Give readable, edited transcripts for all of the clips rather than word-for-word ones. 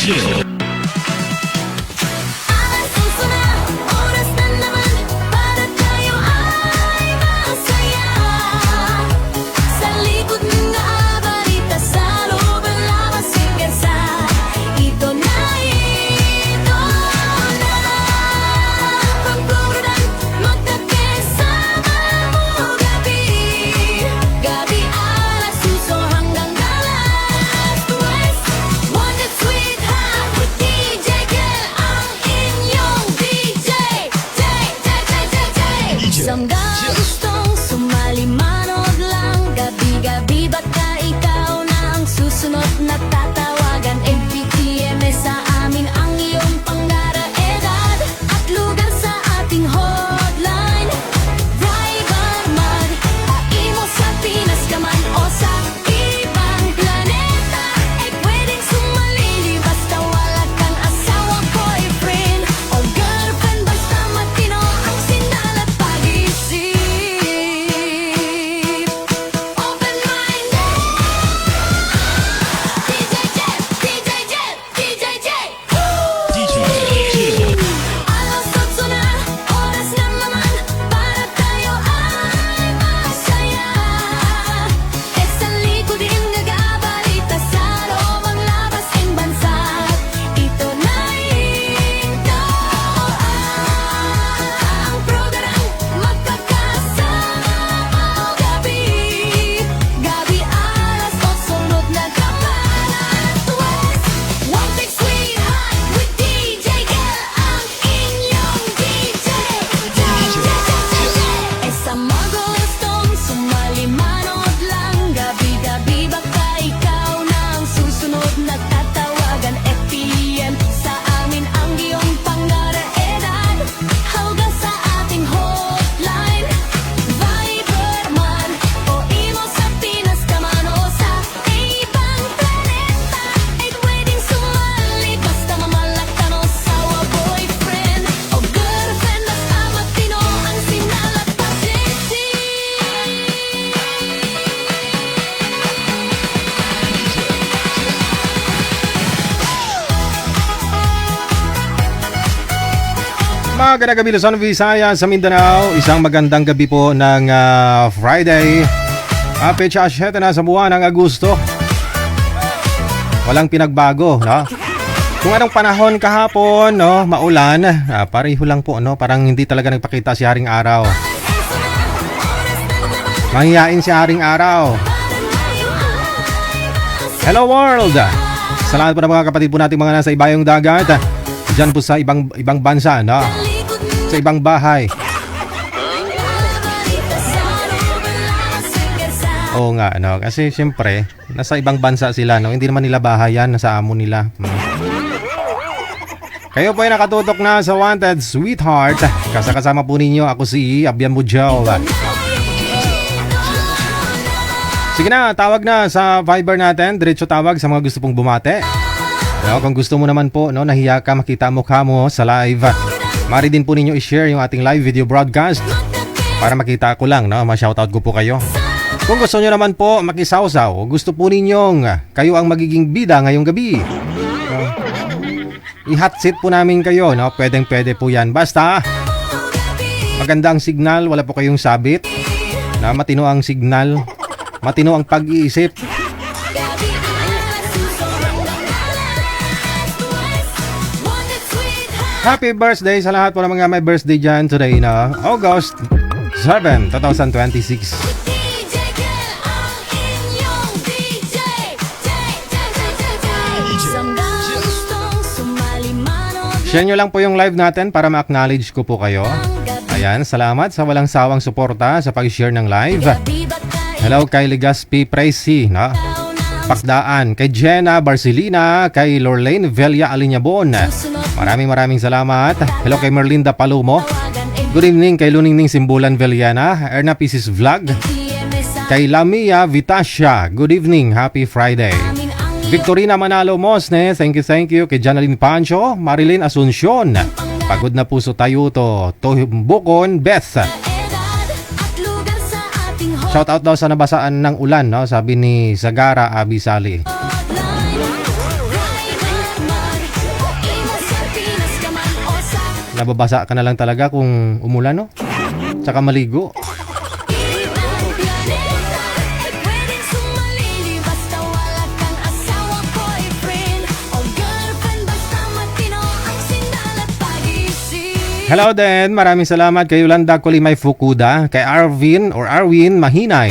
chill. Samga gustong sumali manood lang. Gabi-gabi baka ikaw na ang susunod na tatawagan. MPTM sa amin ang iyong pangara edad at lugar sa ating hotline. Driver man, aimo sa Pinas ka man o sa ibang planeta, ay pwedeng sumali basta wala kang asawa, boyfriend o girlfriend. Basta matino ang sinalat pag-isip. Open-minded. DJ Jet, DJ Jet, DJ Jet. DJ chill. Alas 8 na, oras na naman para tayo ay masaya. E sa likod din nag-aabalita sa loob ang labas ng bansa. Ito na ito ang programang magkakasama o gabi. Gabi alas 8, sunod na kapanan. West, one big sweetheart with DJ Kel, ang inyong DJ. E sa mga gustong sumali manood lang. Gabi-gabi baka ikaw na ang susunod na tatawagan. FPM sa amin ang iyong pangara edad. Hawga sa ating hotline. Viber man o imo sa Pinas ka man o sa ibang planeta, ay pwedeng sumali basta mamalaktan o sawa, boyfriend o girlfriend. Basta matino ang sinalat pag-isip. Magandang gabi Luzon, Visayas, sa Mindanao. Isang magandang gabi po ng Friday. Petsa 7 na sa buwan ng Agosto. Walang pinagbago, no? Kung anong panahon kahapon, no, maulan, pareho lang po, no? Parang hindi talaga nagpakita si Haring Araw. Manghiyain si Haring Araw. Hello world! Sa lahat po ng mga kapatid po natin mga nasa ibayong dagat, dyan po sa ibang bansa, no? Sa ibang bahay. Oo nga, no? Kasi siyempre, nasa ibang bansa sila, no? Hindi naman nila bahay yan, nasa amo nila. Kayo po ay nakatutok na sa Wanted Sweetheart. Kasama po ninyo, ako si Abian Mujal. Sige na, tawag na sa Viber natin. Diretso tawag sa mga gusto pong bumate. No, kung gusto mo naman po, no, nahiya ka makita mukha mo sa live, mari din po ninyo i-share yung ating live video broadcast para makita ko lang, no, ma-shoutout ko po kayo. Kung gusto nyo naman po makisawsaw, gusto po ninyong kayo ang magiging bida ngayong gabi, no, i-hot seat po namin kayo, no, pwede po yan. Basta magandang signal, wala po kayong sabit, na matino ang signal, matino ang pag-iisip. Happy birthday sa lahat po ng mga may birthday dyan today na August 7, 2026. Share nyo lang po yung live natin para ma-acknowledge ko po kayo. Ayan, salamat sa walang sawang suporta sa pag-share ng live. Hello kay Legaspi Pricey, no? Pakdaan, kay Jenna Barcelina, kay Lorraine Velia Alinyabon. Maraming salamat. Hello kay Merlinda Palumo. Good evening kay Luningning Simbulan Veliana, Erna Pieces Vlog. Kay Lamia Vitasha, good evening, happy Friday. Victorina Manalo Mosne, thank you. Kay Janaline Pancho, Marilyn Asuncion. Pagod na puso tayo to. Tohimbukon Beth. Shout out daw sa nabasaan ng ulan, no? Sabi ni Sagara Abisali. Nababasa ka na lang talaga kung umulan, no? Tsaka maligo. Ibang planeta ay pwedeng sumalili basta wala kang asawa, boyfriend o girlfriend. Basta matino ang sindal at pag-isip. Hello din, maraming salamat kay Yolanda Kulimay Fukuda, kay Arvin Mahinay,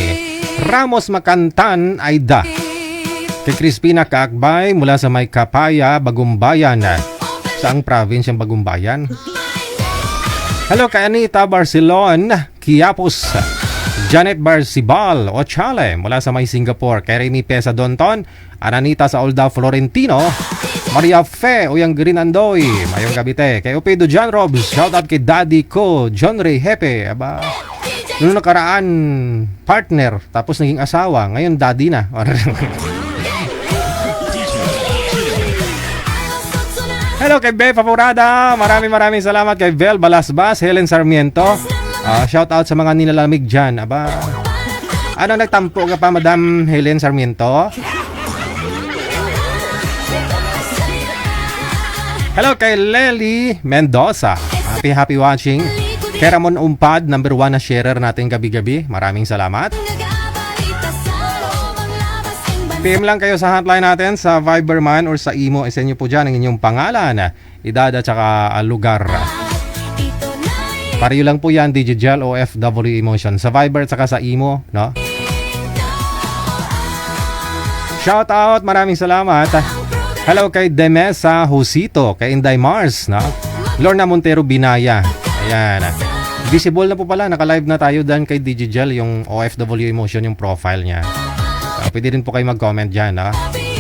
Ramos Makantan Aida, kay Crispina Kaakbay mula sa May Kapaya, Bagumbayan. Saang province ang Bagumbayan? Hello kay Anita Barcelon, Quiapos, Janet Barcibal Ochale mula sa May Singapore, kay Remy Pesa Donton, Ananita sa Olda Florentino, Maria Fe Uyang Green Andoy, Mayong Gabite, kay Opedo John Robs, shoutout kay Daddy ko, John Ray Hepe, aba, noong nakaraan partner, tapos naging asawa, ngayon daddy na. Hello kay Be Paporada, maraming salamat kay Vel Balasbas, Helen Sarmiento, shoutout sa mga nilalamig dyan, aba, ano nagtampo ka pa Madam Helen Sarmiento? Hello kay Lely Mendoza, happy watching. Kay Ramon Umpad, number 1 na sharer natin gabi-gabi, maraming salamat. Nagabalita sa loob ang labas ng bansa. PM lang kayo sa hotline natin sa Viber man or sa Imo, isa nyo po dyan ang inyong pangalan, edad at saka lugar. Ito na Pariyo lang po yan, Digigel OFW Emotion sa Viber at saka sa Imo, no? Shout out, maraming salamat. Hello kay Demesa Husito, kay Inday Mars, no? Lorna Montero Binaya. Ayan. Visible na po pala, naka-live na tayo dan kay Digigel, yung OFW Emotion, yung profile niya. Pwede rin po kayo mag-comment dyan, no? Gabi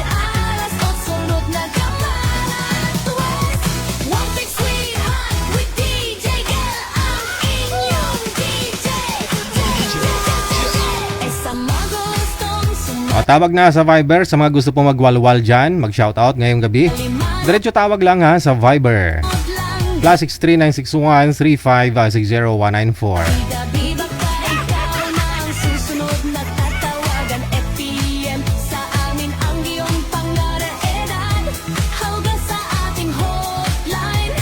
alas 8 sunod na kapalat West One Big Sweetheart with DJ Gel ang inyong DJ. Sa mga gustong Tawag na sa Viber sa mga gusto po magwalwal dyan, mag-shoutout ngayong gabi. Diretso tawag lang ha sa Viber. +63961 3560 194. Gabi baka ikaw na ang susunod na tatawagan. FPM sa amin ang iyong pangaraeran. Hawga sa ating hotline.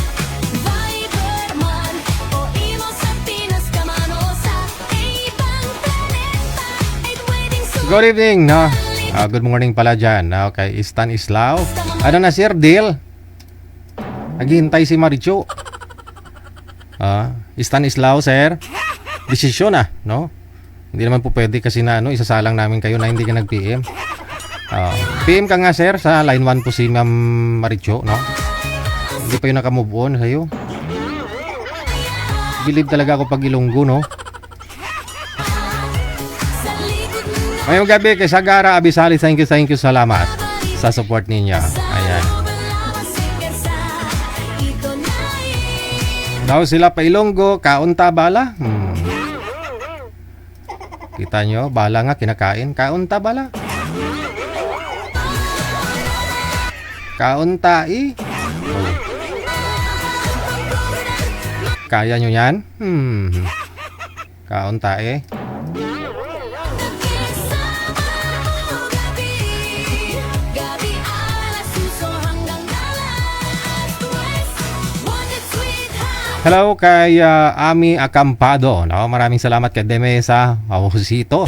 Viber man o imo sa Pinas ka man o sa ibang planeta. Ay pwedeng Good evening, no? Good morning pala dyan. Okay, Stan Islao. Ano na sir, deal? Naghihintay si Maricho. Stan Islao, sir. Desisyon no? Hindi naman po pwede kasi na isasalang namin kayo na hindi ka nag-PM. PM ka nga, sir, sa line 1 po si Ma'am Maricho, no? Hindi pa yun nakamove on sa'yo. Believe talaga ako pag Ilonggo, no? Ngayong gabi kay Sagara Abisali, thank you, salamat sa support ninyo. Ayan. Daw sila pa Ilonggo, kaunta bala. Kita nyo, bala nga kinakain. Kaunta bala. Kaunta Oh. Kaya nyo yan? Kaunta Hello kay Ami Acampado, no? Maraming salamat kay Demesa Husito.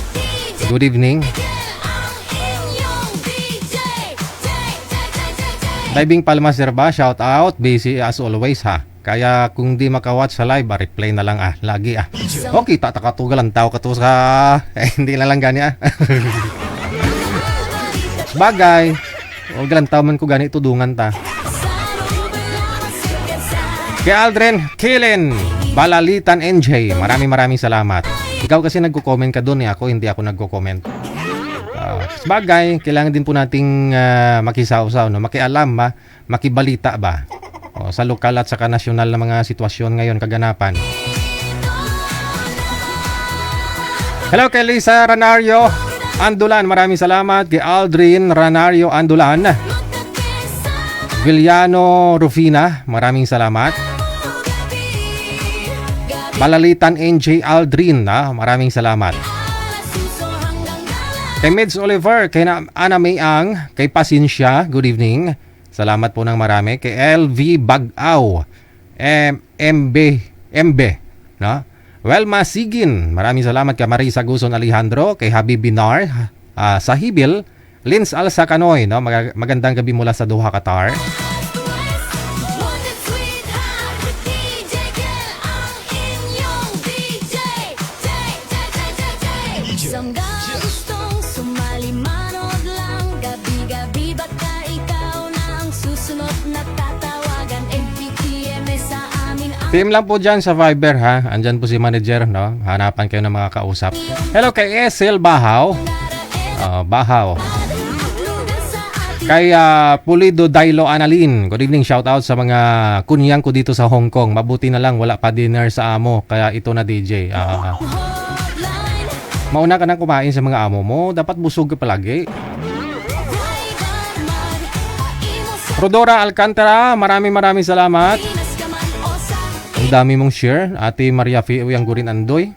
Good evening. Diving Palma Serba, shout out. Busy as always ha. Kaya kung di makawatch sa live, replay na lang lagi Okay, tatakatugal ang tao ka to sa hindi na lang gani Bagay. O galang tao man ko gani tudungan ta. Kay Aldrin Killen Balalitan NJ, maraming salamat. Ikaw kasi nagko-comment ka doon ako hindi ako nagko-comment. Bagay, kailangan din po nating makisawsaw, no? Makialam ba, makibalita ba sa lokal at saka nasyonal na mga sitwasyon ngayon, kaganapan. Hello kay Lisa Ranario Andulan, maraming salamat. Kay Aldrin Ranario Andulan, Villano Rufina, maraming salamat. Balalitan NJ Aldrin, maraming salamat. Kay Mids Oliver, kay Ana Mayang, kay Pasinsya, good evening. Salamat po ng marami. Kay LV Bagaw, MB, no? Welma Sigin, maraming salamat kay Marisa Guson Alejandro, kay Habib Binar, sa Hibil, Lins Alsa Canoy, no? Magandang gabi mula sa Doha, Qatar. Wanted sweetheart, DJ Gel ang inyong DJ. Isang gustong sumali, manood lang. Gabi-gabi baka ikaw na ang susunod na tatawagan. MPTM sa amin ang Team lang po dyan sa Viber, ha? Andyan po si manager, no? Hanapan kayo ng mga kausap. Hello kay Esel Bahaw. Bahaw. lugar sa atin. Kay Pulido Dailo Analin. Good evening, shout out sa mga kunyang ko dito sa Hong Kong. Mabuti na lang wala pa dinner sa amo, kaya ito na DJ. Hotline, Mauna ka nang kumain sa mga amo mo, dapat busog ka palagi. Raydan Mag, paimo sa Rodora Alcantara, maraming salamat. Pinas ka man o sa Ang dami mong share. Ate Maria Fiuyang Gurin Andoy.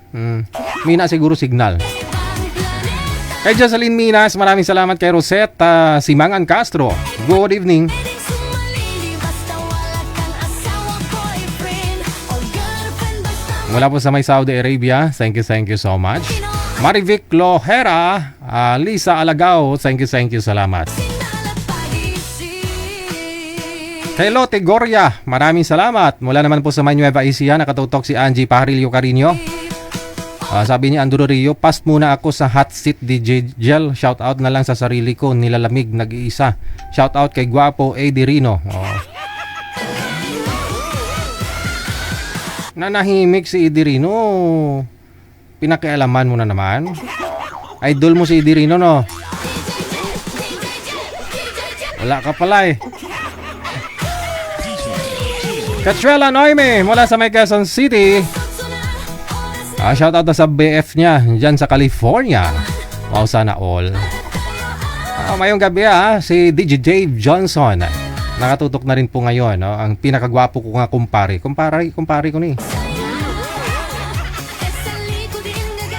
Mina siguro signal. ibang planeta. Kay Jocelyn Minas, maraming salamat. Kay Rosetta Simangan Castro, good evening. Pwedeng sumalili basta wala kang asawa, boyfriend o girlfriend. Basta Mula po sa may Saudi Arabia, thank you so much. Marivic Lohera, Lisa Alagao, thank you, salamat. sinala't pag-isip. Kay Lotte Goria, maraming salamat. Mula naman po sa may Nueva Ecija, nakatutok si Angie Parillo Carino. Sabi niya, Anduro Rio, pass muna ako sa hot seat DJ Gel. Shout out na lang sa sarili ko, nilalamig, nag-iisa. Shout out kay Guapo Eddie Rino. Nanahimik si Eddie Rino. Pinakialaman mo na naman. Idol mo si Eddie Rino, no? Wala ka pala eh. Cachuela Noime, mula sa may Quezon City. Shoutout na sa BF niya dyan sa California. Wow, sana all. Mayong gabi si DJ Dave Johnson. Nakatutok na rin po ngayon, no? Ang pinakagwapo ko nga kumpare ko ni.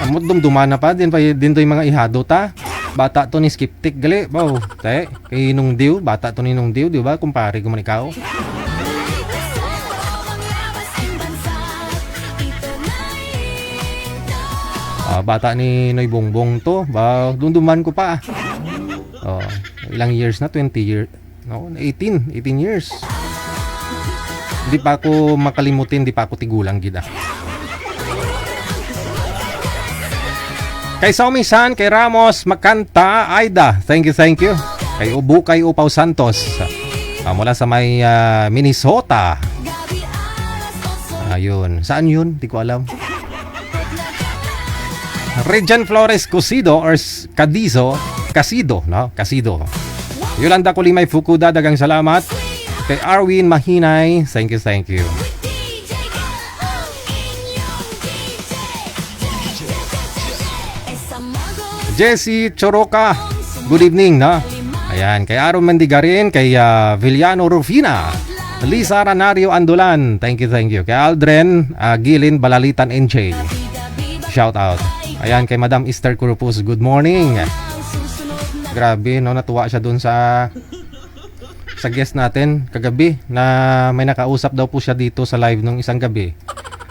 Dumduman na pa din to yung mga ihado ta. Bata to ni Skiptik gali. Wow, te, kay Nung Diw, bata to ni Nung Diw, di ba? Kumpare ko man ikaw. Bata ni Noy Bongbong to. Dunduman ko pa. Ilang years na? 20 years? No, 18 years. Hindi pa ako makalimutin, hindi pa ako tigulang gida. Kay Saumisan, kay Ramos, Makanta, Aida, thank you. Kay Ubu, kay Upaw Santos, mula sa may Minnesota. Ayun, saan yun? Di ko alam. Regine Flores Casido or Casido, no? Casido. Yolanda Kulimay Fukuda, dagang salamat. Kay Arwin Mahinay, thank you. Jessie Choroka, good evening, no? Ayan, kay Aaron Mandigarin, kay Villano Rufina, Lisa Ranario Andulan, thank you. Kay Aldren Gilin Balalitan NJ, shout out. Ayan, kay Madam Esther Curupus, good morning. Grabe, no? Natuwa siya dun sa guest natin kagabi na may nakausap daw po siya dito sa live nung isang gabi.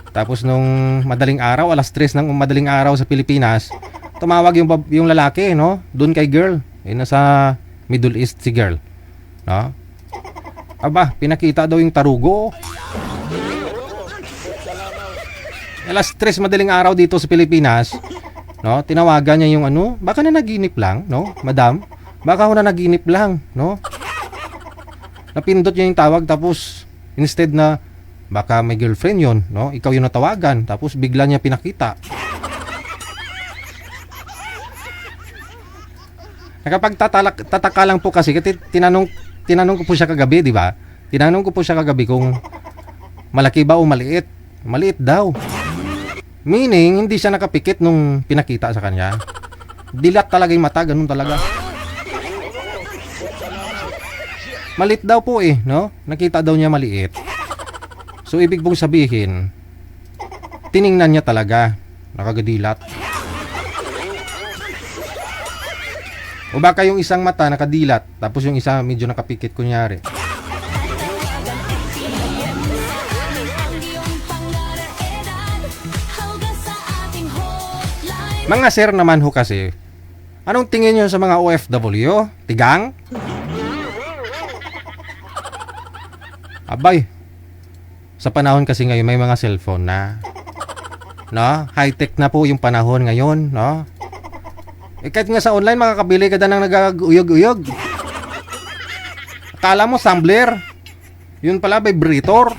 Tapos nung madaling araw, alas 3 ng madaling araw sa Pilipinas, tumawag yung lalaki, no? Doon kay girl. Nasa Middle East si girl, no? Aba, pinakita daw yung tarugo. Alas 3 madaling araw dito sa Pilipinas, no? Tinawagan niya yung baka na naginip lang, no? Madam, baka ako na naginip lang, no? Napindot niya yung tawag, tapos instead na baka may girlfriend yon, no? Ikaw yung natawagan, tapos bigla niya pinakita. Nakapagtataka lang po kasi tinanong ko po siya kagabi, di ba? Tinanong ko po siya kagabi kung malaki ba o maliit. Maliit daw. Meaning, hindi siya nakapikit nung pinakita sa kanya. Dilat talaga yung mata, ganun talaga. Maliit daw po no? Nakita daw niya maliit. So, ibig pong sabihin, tiningnan niya talaga, nakagadilat. O baka yung isang mata nakadilat, tapos yung isa medyo nakapikit kunyari. Mga sir naman ho kasi, anong tingin nyo sa mga OFW? Tigang? Abay, sa panahon kasi ngayon may mga cellphone na. No? High-tech na po yung panahon ngayon, no? Eh kahit nga sa online makakabili ka na ng nagaguyog-uyog. Akala mo Tumbler. Yun pala vibrator.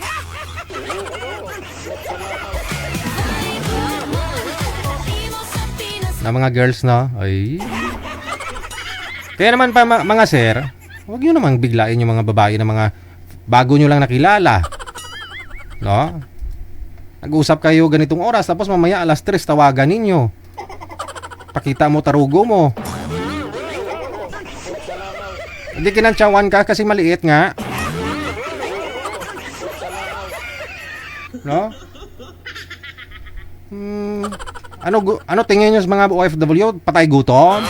Na mga girls, no? Ay. Kaya naman pa mga sir, huwag nyo namang biglain yung mga babae na mga bago nyo lang nakilala. No? Nag-usap kayo ganitong oras tapos mamaya alas 3 tawagan ninyo. Pakita mo tarugo mo. Hindi kinantsawan ka kasi maliit nga. No? Ano tingin nyo sa mga OFW? Patay gutom?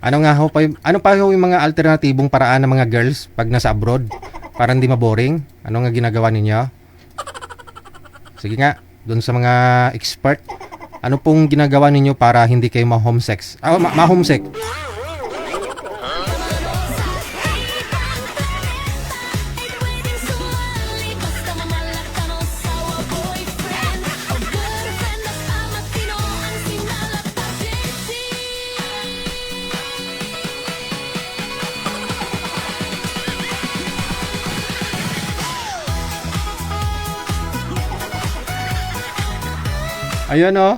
Ano pa yung mga alternatibong paraan ng mga girls pag nasa abroad para hindi maboring? Ano nga ginagawa ninyo? Sige nga, doon sa mga expert, ano pong ginagawa ninyo para hindi kayo ma-homesick? Ma-homesick. Ayun oh.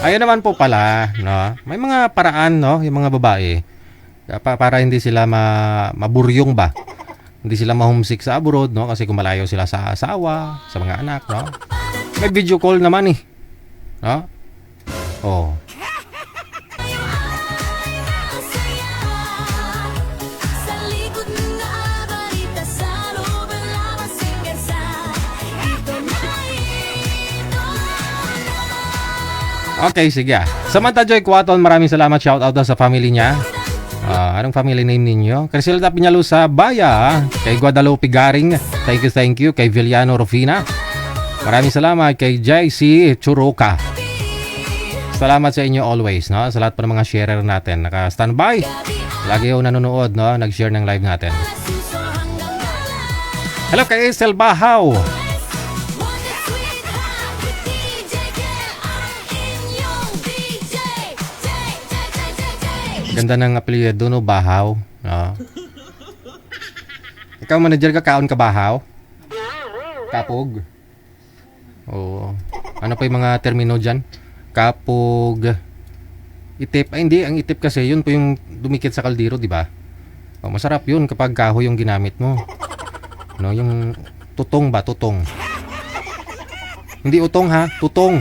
Ayun naman po pala, no? May mga paraan, no, yung mga babae para hindi sila maburyong ba. Hindi sila ma-homesick sa abroad, no? Kasi kung malayo sila sa asawa, sa mga anak, no? May video call naman eh. No? Oh. Okay, sige. Samantha Joy Quaton, maraming salamat. Shout out sa family niya. Anong family name ninyo? Criselda Piñalo sa Baya. Kay Guadalupe Garing. Thank you. Kay Villano Rufina. Maraming salamat. Kay JC Churuka. Salamat sa inyo always, no? Sa lahat pa ng mga sharer natin. Naka-standby. Lagi yung nanonood, no? Nag-share ng live natin. Hello kay Estel Bahaw. Ganda ng apelyido, no? Bahaw. No? Ikaw, manager ka, kaon ka Bahaw? Kapog? Oo. Ano pa yung mga termino dyan? Kapog. Itip. Ay, hindi. Ang itip kasi, yun po yung dumikit sa kaldero, di ba? O, masarap yun kapag kahoy yung ginamit mo. No, yung tutong ba? Tutong. Hindi utong ha? Tutong.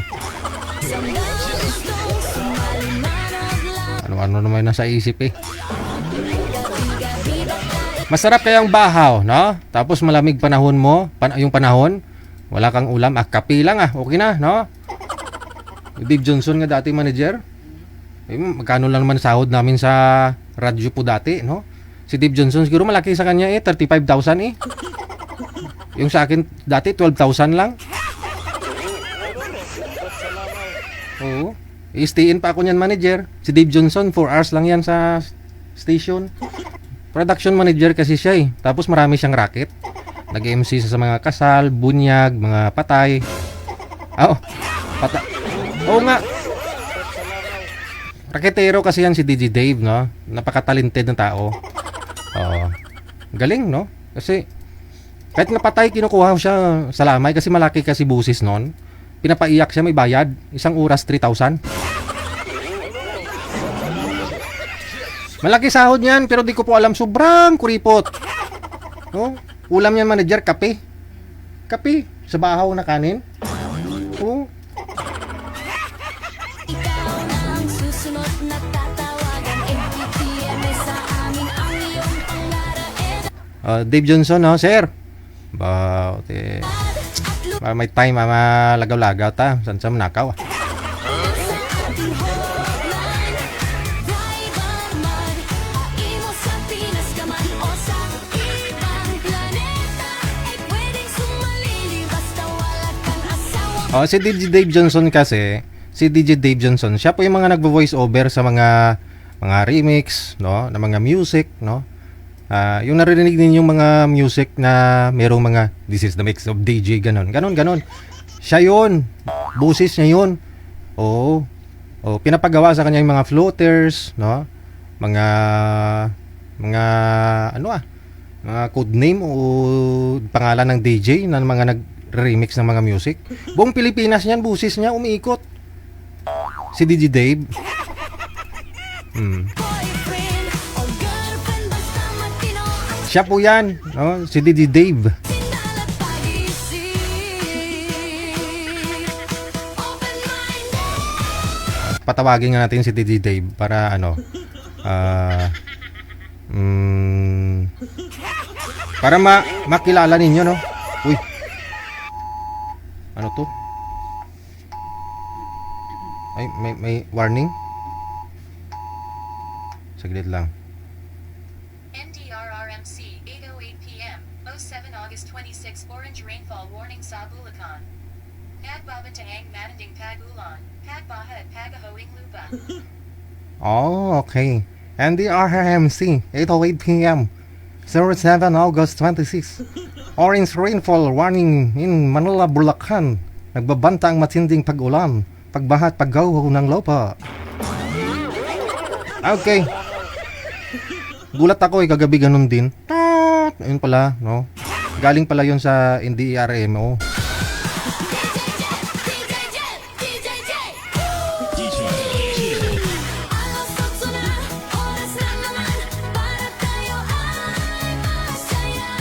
Ano naman nasa isip eh. Masarap kayang bahaw, no? Tapos malamig panahon mo, yung panahon, wala kang ulam, kape lang okay na, no? Dave Johnson nga dati manager. Magkano lang naman sahod namin sa radyo po dati, no? Si Dave Johnson siguro malaki sa kanya 35,000 eh. Yung sa akin dati 12,000 lang. Oo. I-stay in pa ako niyan manager. Si Dave Johnson 4 hours lang yan sa station. Production manager kasi siya eh. Tapos marami siyang racket. Nag-MC sa mga kasal, bunyag, mga patay. Oo nga. Raketero kasi yan si DJ Dave, no? Napaka-talented ng tao. Galing, no? Kasi kahit napatay, kinukuha siya sa lamay kasi malaki kasi busis nun. Pinapaiyak siya, may bayad. Isang oras, 3,000. Malaki sahod niyan, pero di ko po alam. Sobrang kuripot. No? Ulam niyan, manager, kape. Kape. Sa bahaw na kanin. Oo. Dave Johnson, no, sir. Ba, te. May time malagaw-lagaw ta. San sa manakaw. Sa ating hotline, driver man, imo sa Pinas ka man o sa ibang planeta, ay pwedeng sumalili basta wala kang asawa. Si DJ Dave Johnson kasi, si DJ Dave Johnson, siya po yung mga nagvo-voice over sa mga remix, no, na mga music, no. Yung naririnig ninyong mga music na merong mga this is the mix of DJ ganon. Siya yun. Busis niya yun. Oo. Pinapagawa sa kanya yung mga floaters, no? Mga mga code name o pangalan ng DJ na mga nag-remix ng mga music. Buong Pilipinas niyan, busis niya umiikot. Si DJ Dave. Boyfriend o girlfriend, basta matino ang Siya po yan, no? Si DJ Dave. sinalat pag-isip. Open-minded. Patawagin nga natin si DJ Dave para para makilala ninyo, no? Uy. Ano to? Ay, may warning. Saglit lang. NDRRMC, 8:08 p.m., 07 August 26, orange rainfall warning sa Bulacan. Nagbabantaang mananding pagulan, pagbaha at pagahoing lupa. Oh, okay. NDRMC, 8:08 p.m., 07 August 26. Orange rainfall warning in Manila, Bulacan. Nagbabanta ang matinding pag-ulan, pagbaha at paggaho ng lupa. Okay. Gulat ako kagabi ganun din. Ayun pala, no? Galing pala yun sa NDRMO. DJ Jet. DJ Alas 8 na, oras na naman para tayo ay masaya.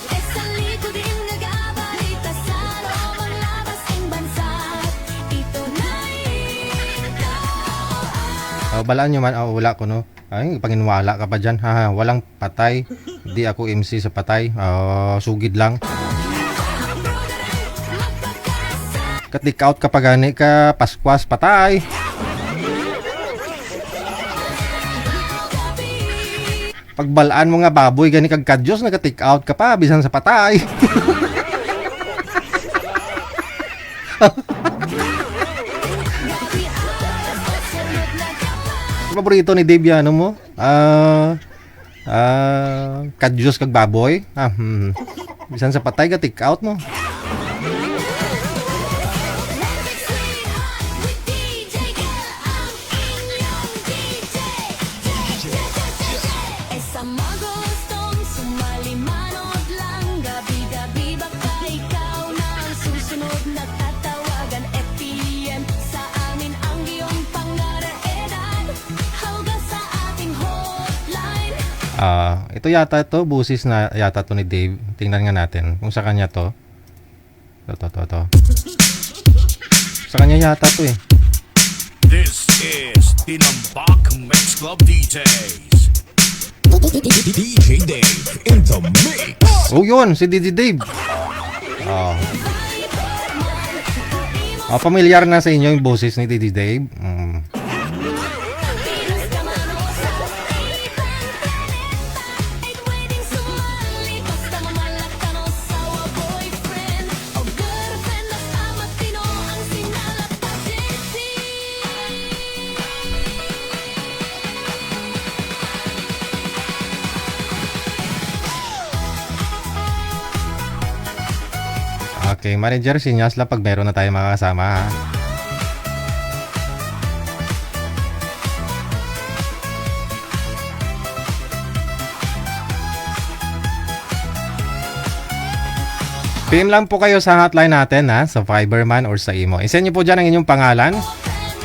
Sa likod din nag-abalita sa loob ang labas ng bansa. Ito na ito. Balaan nyo man, wala ko, no? Ay, paginwala ka pa dyan. Walang patay. Hindi ako MC sa patay. Sugid lang. Katik out ka pa gani ka. Paskwas patay. Pagbalaan mo nga baboy gani kag kadyos, nag-take out ka pa bisan sa patay. Paborito ni Dave yan, ano mo? Kadyos kag baboy. Bisan sa patay ka take out mo. With DJ Gil, ang inyong DJ. Sa mga gustong sumali manood lang, gabi-gabi baka ikaw na ang susunod na tatawagan. FPM sa amin ang iyong pangaraedan. Hawga sa ating hotline. Ito yata to, busis na yata to ni Dave. Tingnan nga natin kung sa kanya to. To. Sa kanya yata to eh. This is Tinambak Mix Club DJs. DJ Dave in the mix. Oh yun, si DJ Dave. Pamilyar na sa inyo yung boses ni DJ Dave. Pinas ka man o sa ibang planeta, ay pwedeng sumali basta mamalakan o sawa. Boyfriend o girlfriend, basta matino ang sinalat pag-isip. Okay, manager, sinyas lang pag meron na tayo makakasama, ha? PM lang po kayo sa hotline natin, ha? Sa Fiberman or sa Imo. I-send nyo po dyan ang inyong pangalan,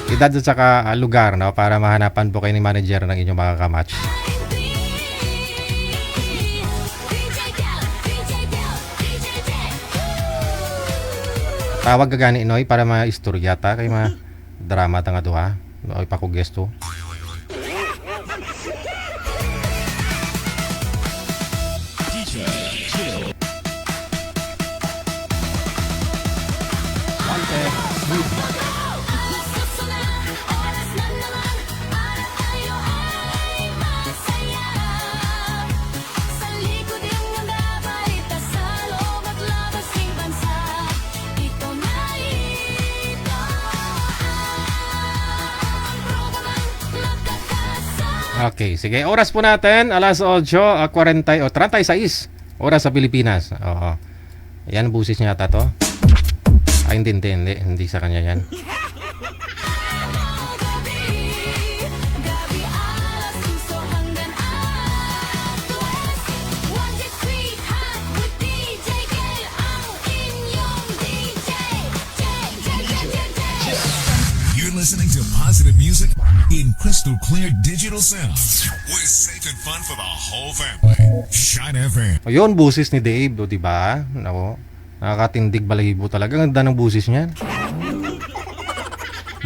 edad at saka lugar, no? Para mahanapan po kayo ni manager ng inyong makakamatch. Tawag ka gani Inoy para ma-istorya ta kay ma-drama ta nga duha. Oy pa ko gesto. Okay, sige. Oras po natin, alas 8:40 o 36 oras sa Pilipinas. Oo. Yan, busis niya ata to. Ay, hindi sa kanya yan. Gabi alas 5 hanggang alas 10. 1, 2, 3, hot with DJ Kel, ang inyong DJ. You're listening to positive music in crystal clear digital sound. We're safe and fun for the whole family. Shine FM. Ayun, busis ni Dave, o, diba? Nako, nakakatindig balahibo talaga. Ang ganda ng busis niyan.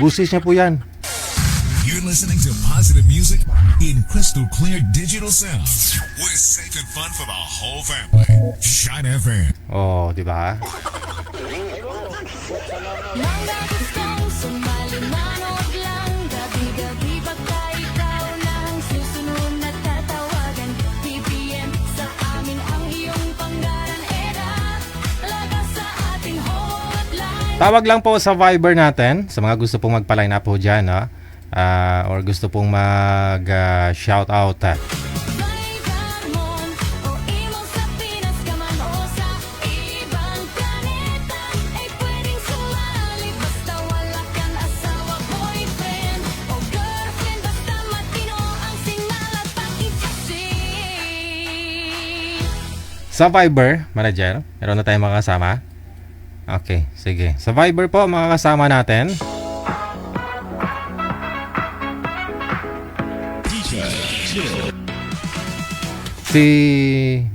Busis niya po yan. You're listening to positive music in crystal clear digital sound. We're safe and fun for the whole family. Shine FM. Oh, diba? Mga gustong sumali, manood lang. Gabi-gabi baka ikaw na ang susunod na tatawagan. BBM sa amin ang iyong panggaran. Era, lagas sa ating hotline. Tawag lang po sa Viber natin sa mga gusto pong magpa-line up po dyan, no? Or gusto pong mag-shout out. Baybangon o imo sa Pinas ka man o sa ibang planeta ay pwedeng sumali basta wala kang asawa, boyfriend o girlfriend. Basta matino ang signal at pag-isip. Sa Viber, manager, meron na tayong mga kasama. Okay, sige. Sa Viber po, mga kasama natin. Si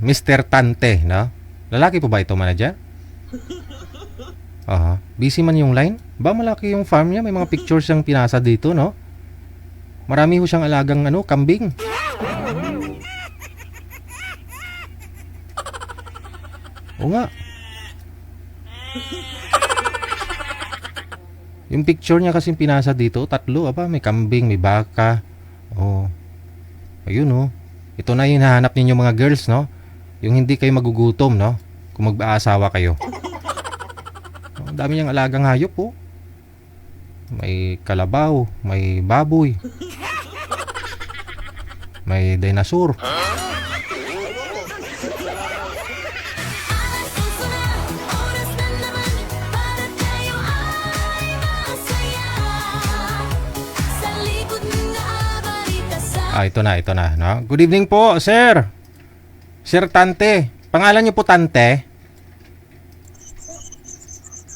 Mr. Tante, no? Lalaki po ba ito, manager? Aha. Busy man yung line? Ba, malaki yung farm niya. May mga pictures siyang pinasa dito, no? Marami ho siyang alagang, kambing. O nga. Yung picture niya kasing pinasa dito, 3, may kambing, may baka. Oh. Ayun, oh. Ito na yung hinahanap ninyo mga girls, no? Yung hindi kayo magugutom, no? Kung mag-aasawa kayo. Ang dami niyang alagang hayop, oh. May kalabaw, may baboy. May dinosaur. Alas 11 na, oras na naman para tayo ay masaya. Sa likod ng balita sa Ito na, no? Good evening po, sir. Sir Tante. Pangalan niyo po Tante?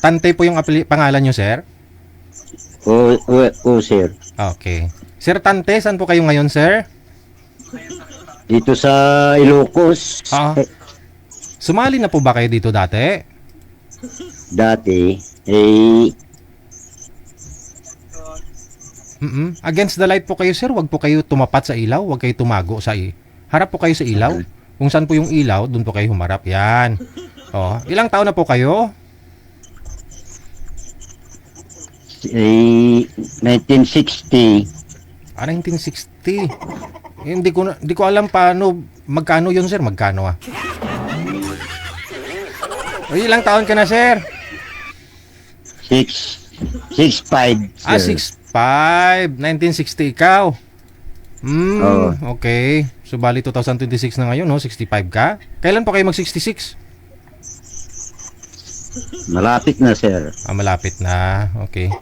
Tante po yung pangalan niyo, sir? Sir. Okay. Sir Tante, saan po kayo ngayon, sir? Dito sa Ilocos, Sumali na po ba kayo dito dati? dati, Against the light po kayo, sir. Huwag po kayo tumapat sa ilaw. Huwag kayo tumago sa harap po kayo sa ilaw. Kung saan po yung ilaw, doon po kayo humarap. Yan. Oh, ilang taon na po kayo? 1960, 1960. Hindi ko alam magkano yun, sir. Magkano ah? O, ilang taon ka na, sir? 65, sir. 65. 1960 ikaw. Oo. Okay. So, bali 2026 na ngayon, no? 65 ka? Kailan po kayo mag-66? Malapit na, sir. Malapit na. Okay.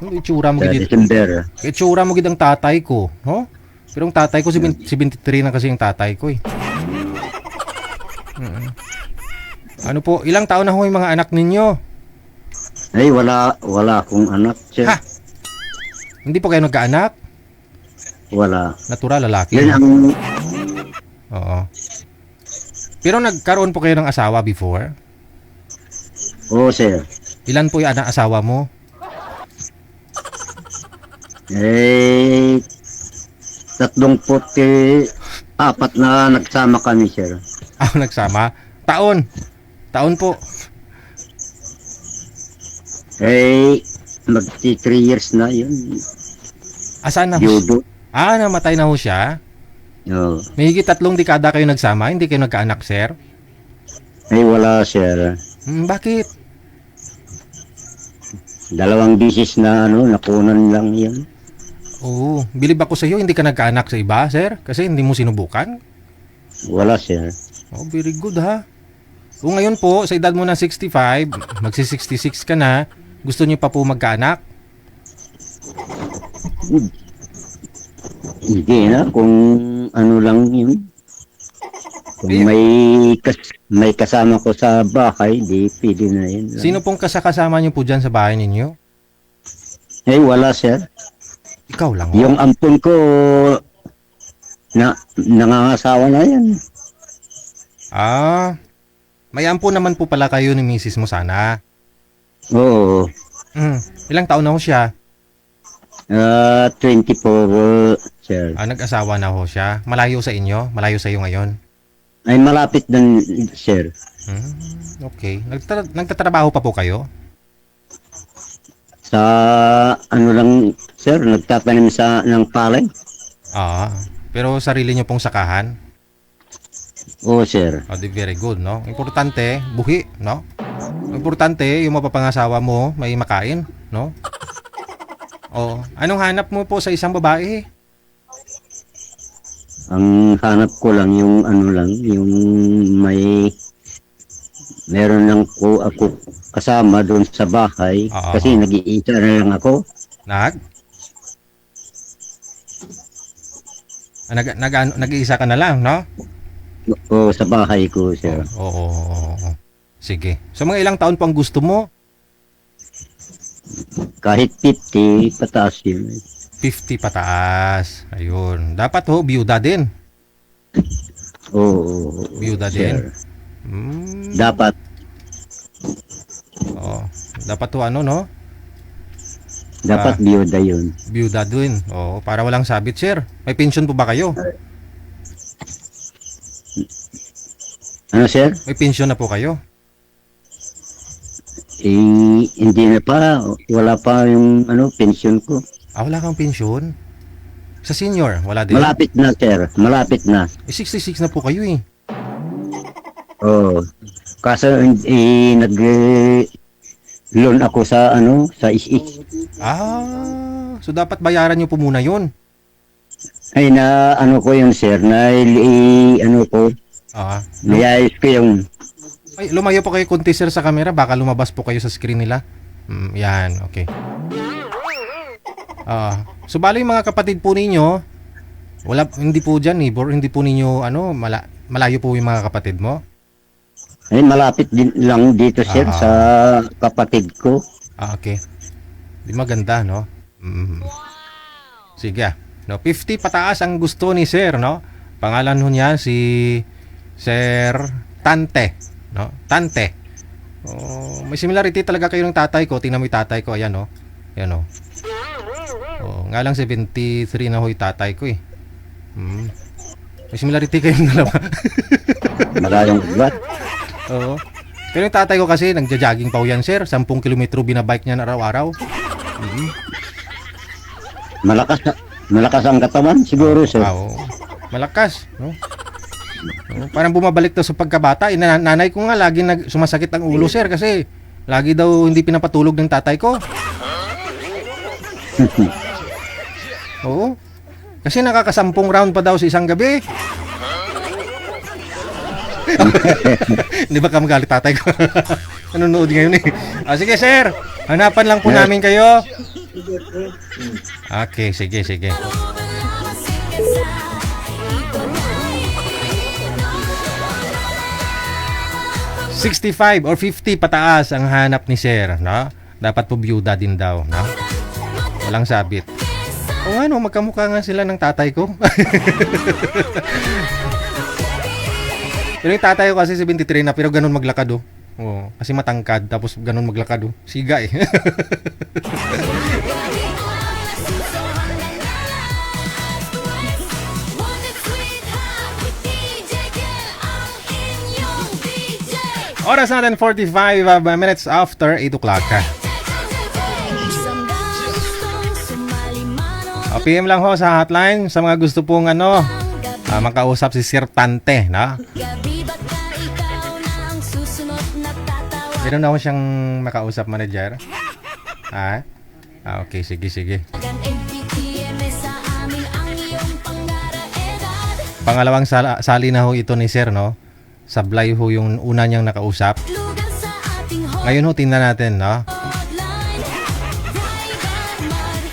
Itsura mo Sa gid. December. Itsura mo gid ang tatay ko, no? Pero ang tatay ko 73 na kasi yung tatay ko eh. Ano po, ilang taon na ho yung mga anak ninyo? Ay, wala akong anak, sir. Ha? Hindi po kayo nagkaanak? Wala. Natural, lalaki. Yan ang, Oo. Pero nagkaroon po kayo ng asawa before? sir. Ilan po yung asawa mo? 34 na nagsama kami, sir. Nagsama? Taon po. Magti 3 years na yun. Asan na? Judo. Namatay na ho siya? Oo. May higit 3 dekada kayo nagsama? Hindi kayo nagkaanak, sir? Wala, sir. Bakit? 2 bisis na nakunan lang yan. Oo, bilib ako sa iyo, hindi ka nagkaanak sa iba, sir? Kasi hindi mo sinubukan? Wala, sir. Oh, very good ha. Kung ngayon po, sa edad mo na 65, magsi-66 ka na, gusto niyo pa po magkaanak? Hindi na, kung ano lang yun. Kung Eh, may kasama ko sa bahay, di pwede na yun. Sino pong kasakasama niyo po dyan sa bahay ninyo? Eh, wala, sir. Ikaw lang. Yung ampun ko, nangangasawa na yan. Ah, may ampo naman po pala kayo ni misis mo sana. Oo. Ilang taon na ho siya? 24, sir. Nag-asawa na ho siya. Malayo sa inyo? Malayo sa iyo ngayon? Ay, malapit din, sir. Okay. Nagtatrabaho pa po kayo? Sa ano lang, sir, nagtatanim ng palay. Pero sarili niyo pong sakahan? Oo, sir. Oh, very good, no? Importante, buhi, no? Importante, yung mapapangasawa mo, may makain, no? Anong hanap mo po sa isang babae? Ang hanap ko lang yung ano lang, yung meron lang ako kasama doon sa bahay. Kasi nag-iisa na lang ako. Nag-iisa ka na lang, no? Oo, sa bahay ko, sir. Oo. Sige. So mga ilang taon po ang gusto mo? Kahit 50, pataas yun. 50 pataas. Ayun. Dapat ho, biyuda din. Oo. Biyuda din. Sir. Dapat. Dapat ho ano, no? Dapat biyuda yun. Biyuda din. Para walang sabit, sir. May pension po ba kayo? Ano, sir? May pension na po kayo? Hindi na pa. Wala pa yung pension ko. Wala kang pension? Sa senior, wala din? Malapit na, sir. Malapit na. 66 na po kayo eh. Oo. Kaso nag-loan ako sa sa SH. So dapat bayaran niyo po muna 'yon. Ay na ko yun, sir. Nayayos ko yung Ay, lumayo po kayo konti sir sa camera, baka lumabas po kayo sa screen nila. Yan, okay. So bali yung mga kapatid po ninyo, hindi po diyan neighbor, hindi po ninyo malayo po yung mga kapatid mo. Ay, malapit din lang dito, sir, sa kapatid ko. Okay. Di maganda, no? Sige. No, 50 pataas ang gusto ni sir, no? Pangalan ho niya si Sir Tante, no? Tante. May similarity talaga kayo ng tatay ko. Tingnan mo yung tatay ko, ayan, no? Ayan, no? Nga lang 73 na ho yung tatay ko, eh. May similarity kayong dalawa. Malayong ba? Oo. Pero yung tatay ko kasi nagja-jogging pa yan, sir. 10 kilometro binabike niya na araw-araw. Malakas ang katawan siguro, sir. Malakas, no? Parang bumabalik daw sa pagkabata. Nanay ko nga lagi sumasakit ang ulo, sir, kasi lagi daw hindi pinapatulog ng tatay ko. Oo. Kasi nakakasampung round pa daw sa isang gabi. Hindi ba ka magalit tatay ko? Nanonood ngayon eh. Sige sir, hanapan lang po namin kayo. Okay, sige. 65 or 50 pataas ang hanap ni sir, no? Dapat po byuda din daw, no? Walang sabit. Magkamukha nga sila ng tatay ko. Pero yung tatay ko kasi 73 na, pero ganun maglakad, oh. Kasi matangkad, tapos ganun maglakad, oh. Siga eh. Oras natin 45 minutes after 8 o'clock. PM lang ho sa hotline sa mga gusto pong makausap si Sir Tante, no? Meron na ho siyang makausap, manager. Okay, sige. Pangalawang sali na ho ito ni Sir, no? Sablay ho yung una niyang nakausap. Lugar sa ating Ngayon ho, tingnan natin, no? hotline. Driver man,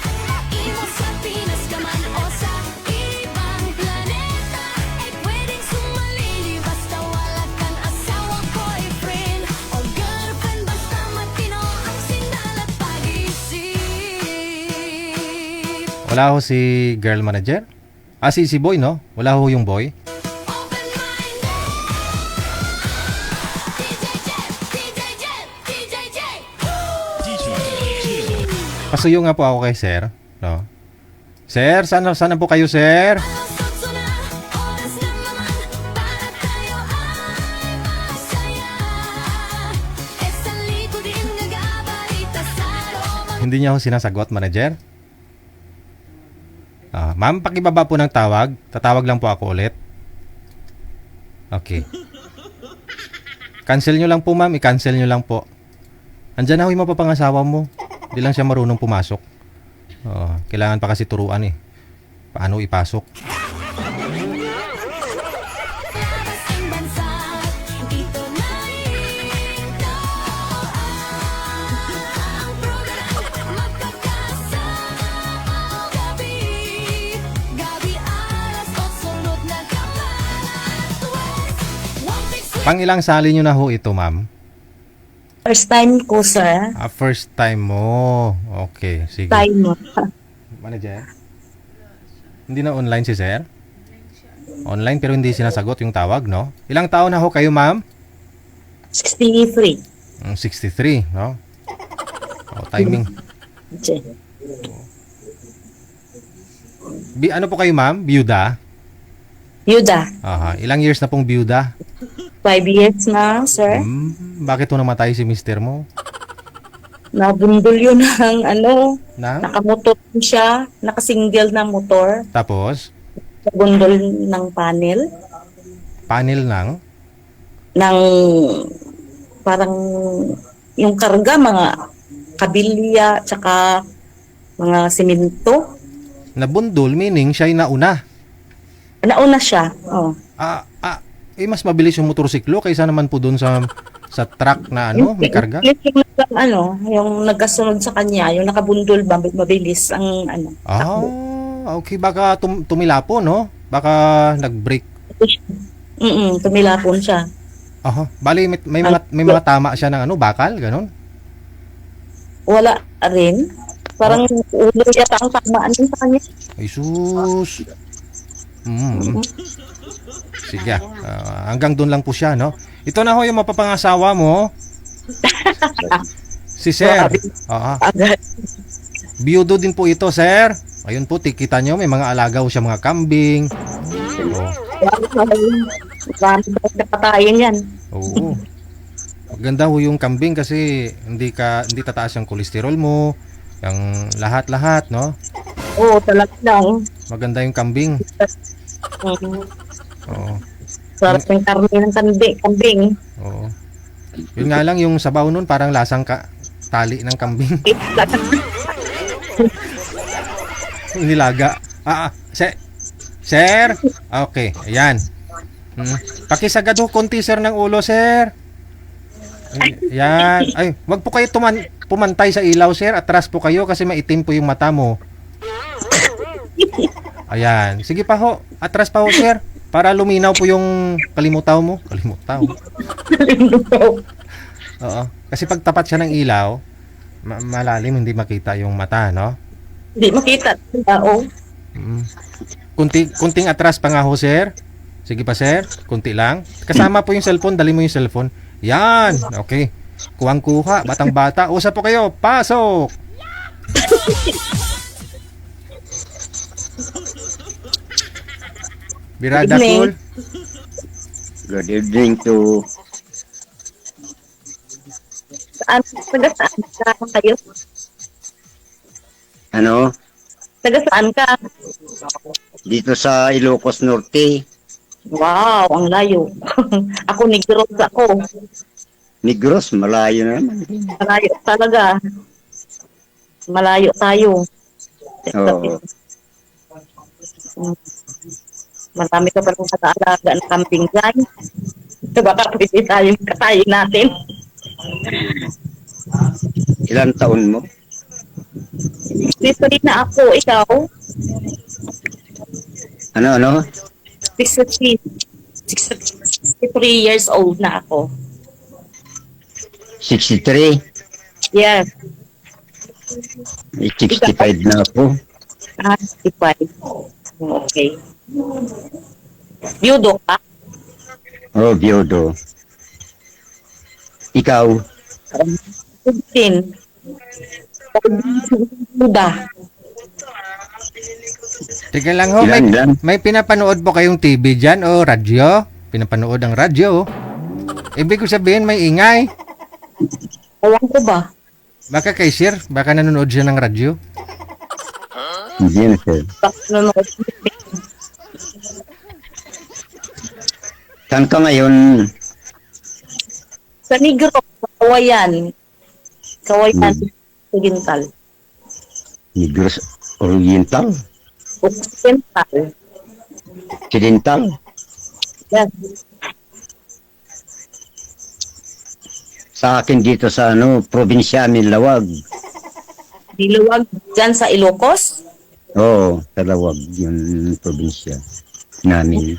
imo sa Pinas ka man o sa ibang planeta, ay pwedeng sumali basta wala kang asawa, boyfriend o girlfriend, basta matino ang sindal at pag-isip. Wala ho si girl manager? Si boy, no? Wala ho yung boy? Open mind. DJ Jet, DJ Jet, DJ Jet. Pasuyo nga po ako kay Sir, no? Sir, sana po kayo, Sir? Alas 8 na, oras na naman para tayo ay masaya. Sa likod din nag-abalita sa loob. Hindi niya ho sinasagot, manager? Ma'am, pakibaba po ng tawag. Tatawag lang po ako ulit. Okay. Cancel nyo lang po, ma'am. I-cancel nyo lang po. Andyan na ho yung mapapangasawa mo. Hindi lang siya marunong pumasok. Kailangan pa kasi turuan eh. Paano ipasok? Labas ang bansa, dito na ito ang programa magkakasama gabi. Gabi alas 8, sunod na kapalat. Pang ilang sali nyo na ho ito, ma'am? First time ko, sir. First time mo. Okay, sige. Time mo. Manager? Hindi na online si Sir? Online pero hindi sinasagot yung tawag, no? Ilang taon na ho kayo, ma'am? 63. 63, no? Timing. Okay. Ano po kayo, ma'am? Byuda? Yuda. Ilang years na pong byuda? 5 years na, sir. Bakit ho namatay si mister mo? Nabundol yun ng Na? nakamotor siya, nakasingle na motor, Tapos, nabundol ng panel, panel ng? ng parang yung karga, mga kabilya, tsaka mga simento. Nabundol, meaning siya'y nauna. Nauna siya. Oh. Mas mabilis yung motorsiklo kaysa naman po doon sa truck na may karga. Yung nagkasunod sa kanya, yung nakabundol, mabilis ang takbo. Okay. Baka tumilapon, no? Baka nag-brake. Tumilapon siya. Bali, may mga tama siya ng bakal, ganun? Wala rin. Parang ulo yata ang tamaan din sa kanya. Ay, sus. Sige. Hanggang doon lang po siya, no? Ito na ho yung mapapangasawa mo. Si Sir. Agad. Biyudo din po ito, Sir. Ayun po, tikita nyo, may mga alagaw siya, mga kambing. Marami ba kapatayin yan? Oo. Maganda ho yung kambing kasi hindi tataas yung kolesterol mo, yung lahat-lahat, no? Oo, talaga lang. Maganda yung kambing. Oo. Sarap yung karne ng kambing. Oo. Yun nga lang, yung sabaw nun parang lasang tali ng kambing. Nilaga. Sir? Okay, ayan. Pakisagad ho konti, sir, ng ulo, sir. Ayan. Ay, wag po kayo pumantay sa ilaw, sir. Atras po kayo kasi maitim po yung mata mo. Ayan. Sige pa ho. Atras pa ho, sir. Para luminaw po yung kalimutaw mo. Kalimutaw. Oo. Kasi pag tapat siya ng ilaw, malalim, hindi makita yung mata, no? Hindi makita. Oo. Kunting atras pa nga ho, sir. Sige pa, sir. Kunti lang. Kasama po yung cellphone. Dali mo yung cellphone. Yan. Okay. Kuwang-kuha. Batang-bata. Usap po kayo. Pasok! Birada cool. Good evening to Taga saan ka kayo? Taga saan ka? dito sa Ilocos Norte. Wow, ang layo. Ako Negros ako. Negros, malayo na naman. Malayo talaga. Malayo tayo. Oo. Marami ka pa rin kataalaga ng camping dyan. Baka pwede tayong katayin natin. Ilan taon mo? Dito rin na ako, ikaw. Ano? 63 years old na ako. 63? Yes. 65 na ako. 65. Okay. Yudo ka? Oh, biyudo. Ikaw? 15. Buda. Teka lang ho, may pinapanood po kayong TV dyan o radyo? Pinapanood ang radyo. Ibig ko sabihin may ingay. Alam ko ba? Baka kay sir, baka nanonood siya ng radyo. Hindi na, sir. Saan ka ngayon? Sa Negro, Kawayan. Kawayan, Oriental. Negros Oriental? Occidental. Occidental? Yes. Sa akin dito sa probinsya Milawag. Diluwag dyan sa Ilocos. Oo, Talawag yung probinsya namin.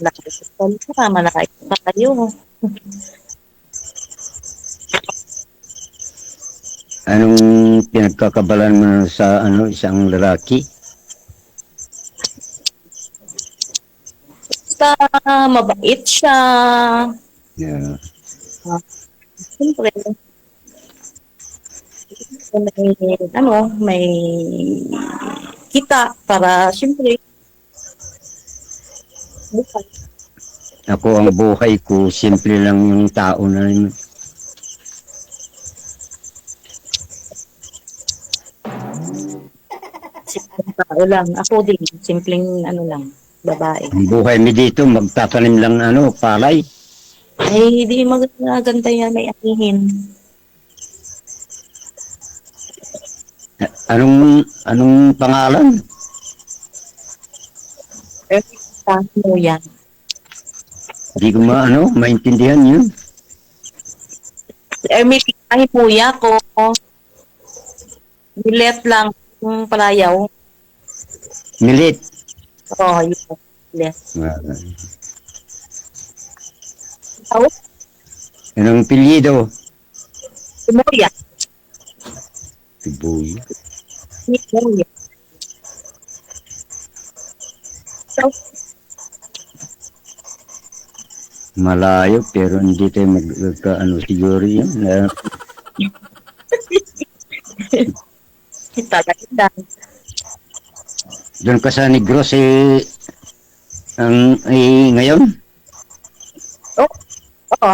Malaki pa kayo. Anong pinagkakabalan mo sa isang lalaki? Basta mabait siya. Yeah. Siyempre, may kita para siyempre bukas. Ako ang buhay ko, simple lang yung tao na yun. Simpleng tao lang. Ako din, simpleng lang, babae. Ang buhay mi dito, magtatanim lang palay. Ay, di maganda yan, may anihin. Anong pangalan? Mo yan. Hindi ko maintindihan yun. May titahin mo yan ko. Milet lang yung palayaw. Milit. Oo, yun. Milet. Anong pilyido? Timoya. Tibuy. Timoya. Malayo pero hindi tayo siguro yan. Talaga. Doon ka sa Negros ngayon? Oo.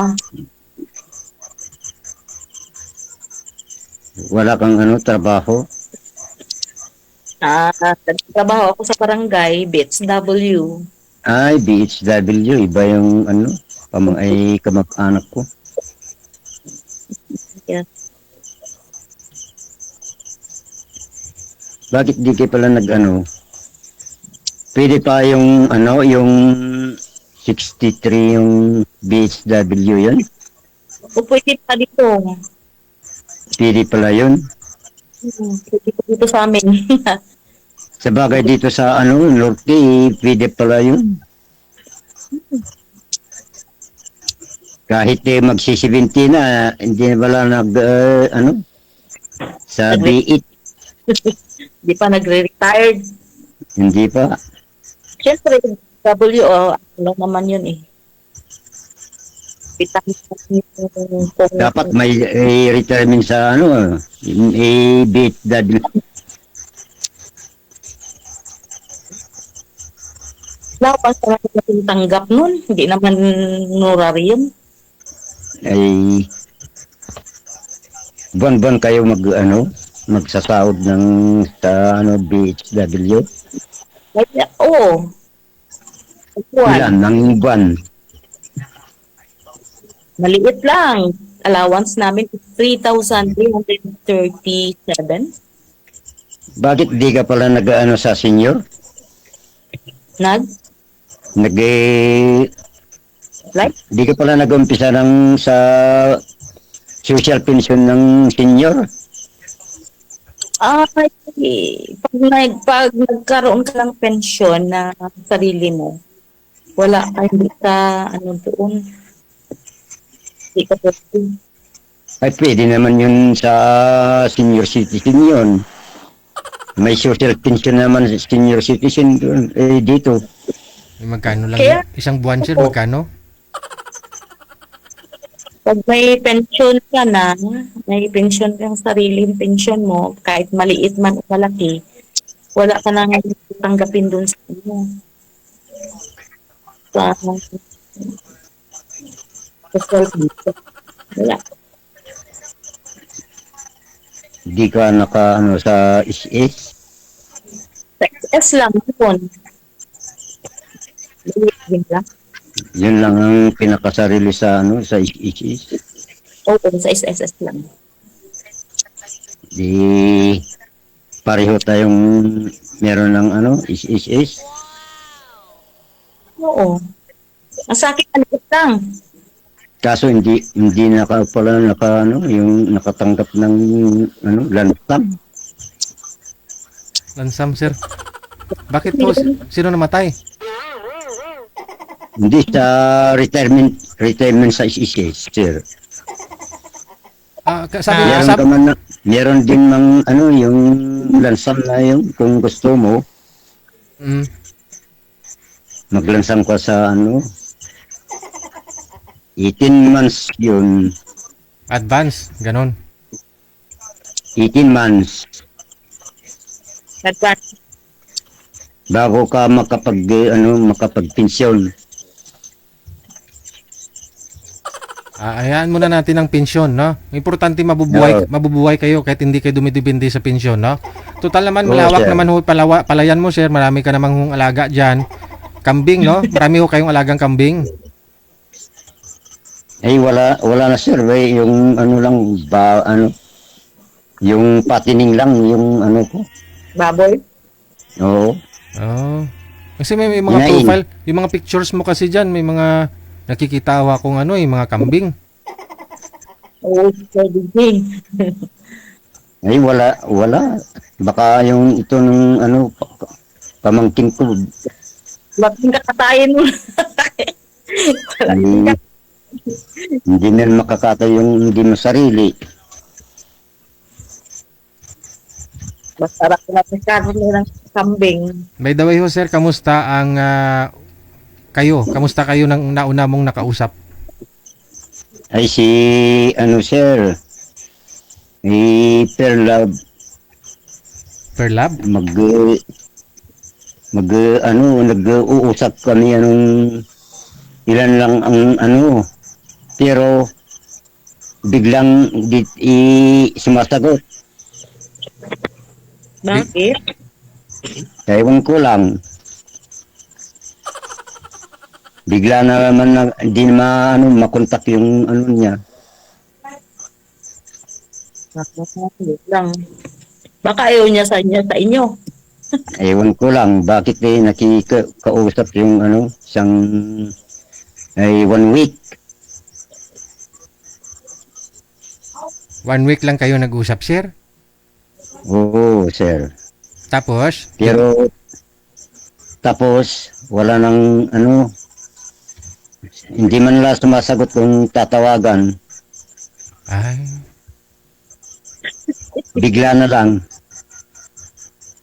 Wala kang trabaho? Trabaho ako sa barangay, BHW. Ay, BHW. Iba yung kamag-anak ko. Yes. Bakit di kayo pala pwede pa yung yung 63 yung BHW yun? O pwede pa dito. Pwede pala yun? Pwede pa dito sa amin. Sa bagay dito sa Norte, pwede pala yun. Kahit magsi-70 na, hindi na pala sa B8. Hindi pa nagre-retired. Hindi pa. Siyempre, naman yun eh. Dapat may retirement sa BHW. Wala pa sa natin tanggap nun. Hindi naman honorary yun. Ay buwan-buwan kayo magsasahod ng BHW? Oo. Ilan ng buwan? Maliit lang. Allowance namin is 3,337. Bakit di ka pala sa senior? Nag? Nag Like? di ka pala nag-umpisa ng sa social pension ng senior. Ay, pag nagkaroon ka ng pensyon na sarili mo, wala ka, hindi ka, ano doon, hindi ka pwede. Ay, pwede naman yun sa senior citizen yun. May social pension naman sa senior citizen doon, dito. Magkano lang Kaya- yun? Isang buwan, sir, magkano? Pag may pension ka na, may pension kang sariling pension mo, kahit maliit man o malaki, wala ka nang tanggapin doon sa inyo. Sa social pension. Wala. Di ka naka, ano, sa SS. Sa XS lang yun. Maliit din lang. Yun lang ang pinakasarili sa, ano, sa SS. Oo, sa SSS lang. Di pareho tayong meron ng, ano, SS. Oo. Ang sa akin, maliit lang. Kaso hindi pala ano, yung nakatanggap ng, ano, lansam. Lansam, sir. Bakit po? Sino namatay? Hindi sa retirement sa SS, sir. Sabi Meron sabi, ka man meron din mang, ano, yung lansam na yun, kung gusto mo, mm, maglansam ka sa, ano, 18 months yun. advance, ganon. 18 months Advance. bago ka makapagpensyon. Hayaan muna natin ang pensyon, no? Importante Oo. mabubuhay kayo kahit hindi kayo dumidepende sa pensyon, no? Total naman, Oo, malawak sir. naman ho, palayan mo, sir. Marami ka namang hong alaga dyan. Kambing, no? Marami ho kayong alagang kambing. Ay, wala na, sir. Yung ano lang, yung patining lang, yung ano ko. Baboy. Oo. Oh. Kasi may mga Hinain. profile, yung mga pictures mo kasi dyan, may mga nakikita ako kung ano, yung mga kambing. Oo, pwede din. Ay, wala. Baka yung ito ng, ano, pamangkin ko, Bakit kakatayin mo? ay, hindi na makakatay yung hindi mo sarili. Masarap na pagkakas ng kambing. By the way ho, sir, kamusta ang Kamusta kayo nang nauna mong nakausap? Ay, si, ano, sir, Perlab, Per lab? nag-uusap kami, anong, ilan lang ang, ano, pero, biglang, sumasagot. Bakit? Ewan ko lang. Bigla na naman hindi makontak yung ano niya. Bakit lang. Baka ayaw niya sa inyo. Ewan ko lang bakit nakikausap yung ano, isang 1 week. 1 week lang kayo nag-usap, sir? Oo, sir. Tapos? Tapos wala nang ano, hindi man lang sumasagot kung tatawagan. Ay, Bigla na lang.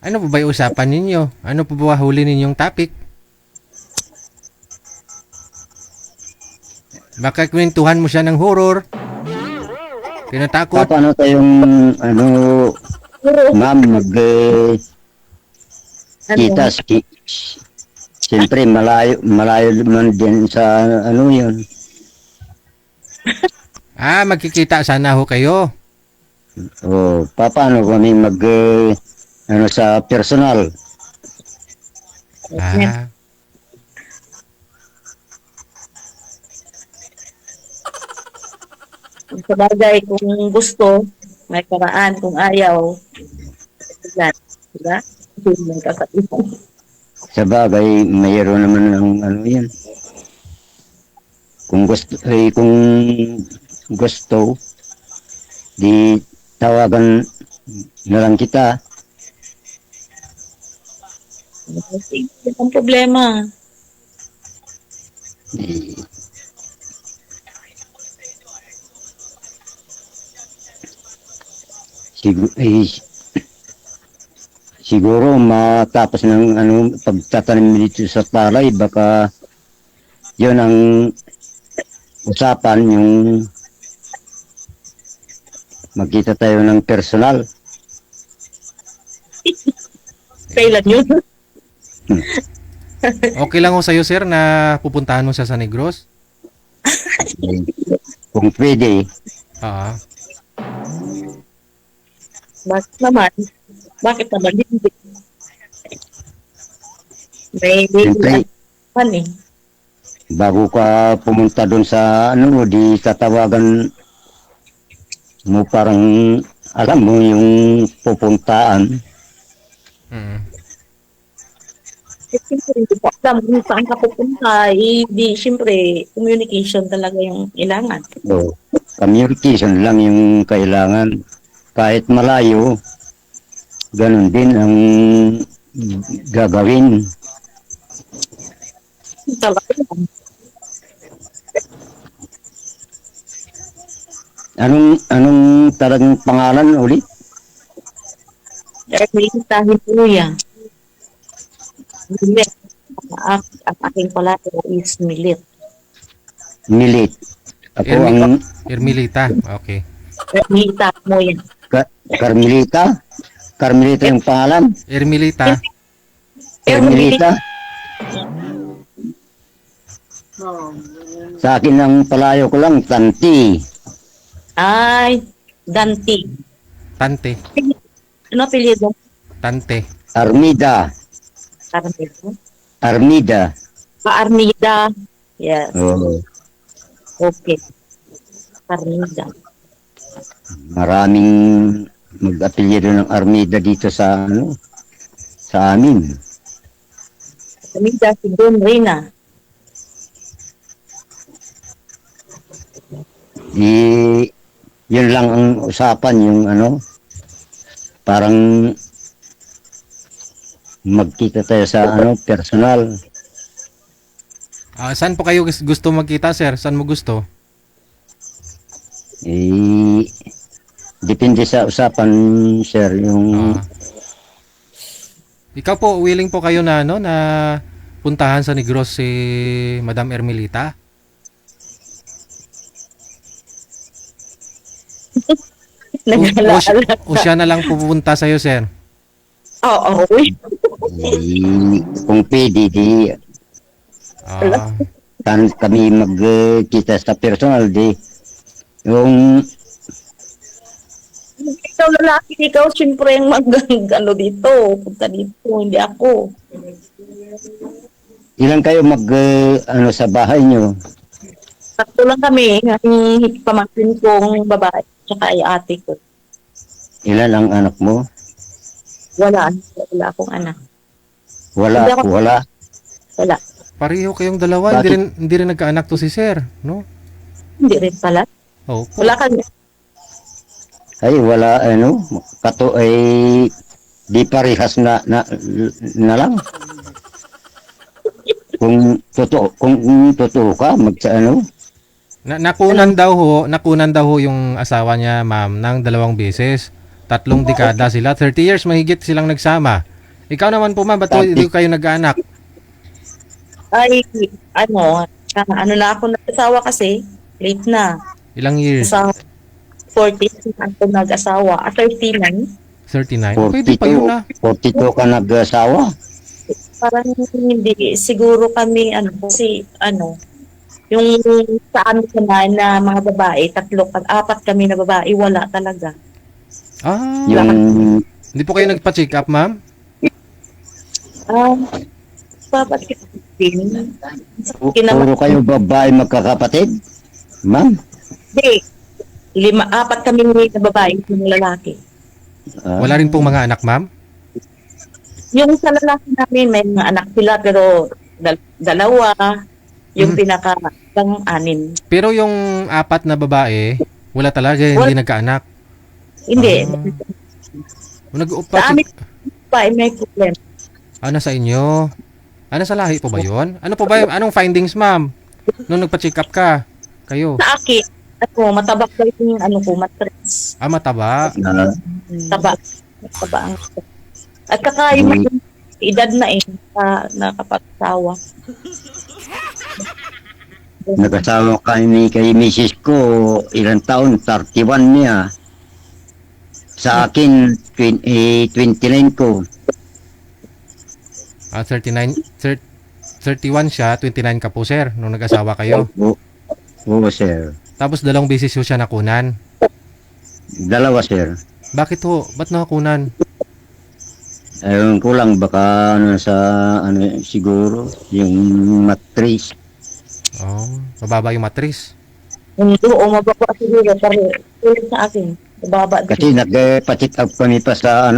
ano po ba yung usapan ninyo? Ano po ba huli ninyong topic? Baka kwentuhan mo siya ng horror. Kinatakot. Paano tayong ano, ma'am, kita siyempre malayo man din sa ano yun. Magkikita sana ho kayo. O paano kami ano sa personal. Ah, Sa bagay, kung gusto, may paraan. Kung ayaw, yan. Diba? Hindi mo kakainin. Sa bagay, mayroon naman ng ano yan. Kung gusto, di tawagan na lang kita. Sige, ang problema. Eh, siguro matapos ng pagtatanim dito sa palay, baka yun ang usapan, yung magkita tayo ng personal. Kailan yun? Okay lang ho sa'yo, sir, na pupuntahan mo siya sa Negros? Kung pwede, Ah, Bakit naman? Bakit naman hindi? May siyempre, naman eh. bago ka pumunta doon sa di tatawagan mo, parang alam mo yung pupuntaan. mm. Eh, siyempre, hindi ko alam kung saan ka pupunta. Eh, di, siyempre, communication talaga yung kailangan. So, communication lang yung kailangan. Kahit malayo, ganun din ang gagawin. Talaga. Anong talagang pangalan ulit? Ermelita Hipuya. Milit. Ang aking pala is Milit. Milit. Ako ang Ermilita. Okay. Ermelita mo yan. Carmelita. Carmelita yung pangalan. Ermilita. Carmelita. Sa akin ang palayo ko lang, Tanti. Ay, Danti. Tante. Ano apelyido? Tante. Armida. Armida. Armida. Armida. Yes. Oo. Okay. Armida. Maraming mag-apelyido ng Armida dito sa sa amin. Armida si Don Reyna. Yun lang ang usapan, yung parang magkita tayo sa personal. Saan po kayo gusto magkita, sir? Saan mo gusto? Depende sa usapan, sir, yung Ikaw po, willing po kayo na na puntahan sa Negros si Madam Ermelita? Nag-alaala. O siya na lang pupunta sa'yo, sir? Oo. kung pwede, kami magkita sa personal, yung Ikaw lalaki, ikaw siyempre yung dito. Punta dito, hindi ako. ilan kayo sa bahay nyo? Tatlo lang kami, yung pamangkin kong babae, tsaka ay ate ko. Ilan ang anak mo? Wala akong anak. Wala. Hindi ako- Wala. Pareho kayong dalawa. Bakit? Hindi rin nagkaanak to si sir, no? Hindi rin pala. Oh. Wala kami. Ay, wala, di parehas na lang. Kung totoo ka, Nakunan daw ho yung asawa niya, ma'am, ng 2 beses. 3 dekada sila. 30 years mahigit silang nagsama. Ikaw naman po, ma'am, ba't hindi kayo nag-anak? Ay, na ako nag-asawa kasi, late na. Ilang years? Sa 40 ako nag-asawa. 39. 39? Pwede pa yun, 42 ka nag-asawa? Parang hindi. Siguro kami, kasi, yung sa amin naman na mga babae, 4 kami na babae, wala talaga. Yung Hindi po kayo nagpa-check up, ma'am? Bakit din? puro kayo babae magkakapatid? Ma'am? Hindi. 4 kami na babae, yung lalaki. Wala rin pong mga anak, ma'am? Yung sa lalaki namin, may mga anak sila, pero dalawa. Yung pinaka lang 6. Pero yung 4 na babae, wala talaga, hindi nagkaanak. Hindi. Nag-upa Sa amin pa, may problem. Sa inyo? Sa lahi po ba yun? Ano po ba, anong findings, ma'am? Nung nagpa-check up ka, kayo? Sa akin, matabak daw yung matris. Mataba. Mataba ang at saka yung edad na nakapagsawa. Nagkasama kami kay Mrs. ko, ilang taon, 31 niya. Sa akin, 29 ko. 31 siya, 29 ka po, sir, nung nag-asawa kayo. Oo, sir. Tapos 2 beses ho siya nakunan. 2, sir. Bakit ho? Ba't nakakunan? Ayun ko lang, baka siguro, yung matris. Mababa yung matris. Hindi, mababa siguro, pero ulit sa akin. Mababa din. Kasi nagpa-check up kami pa sa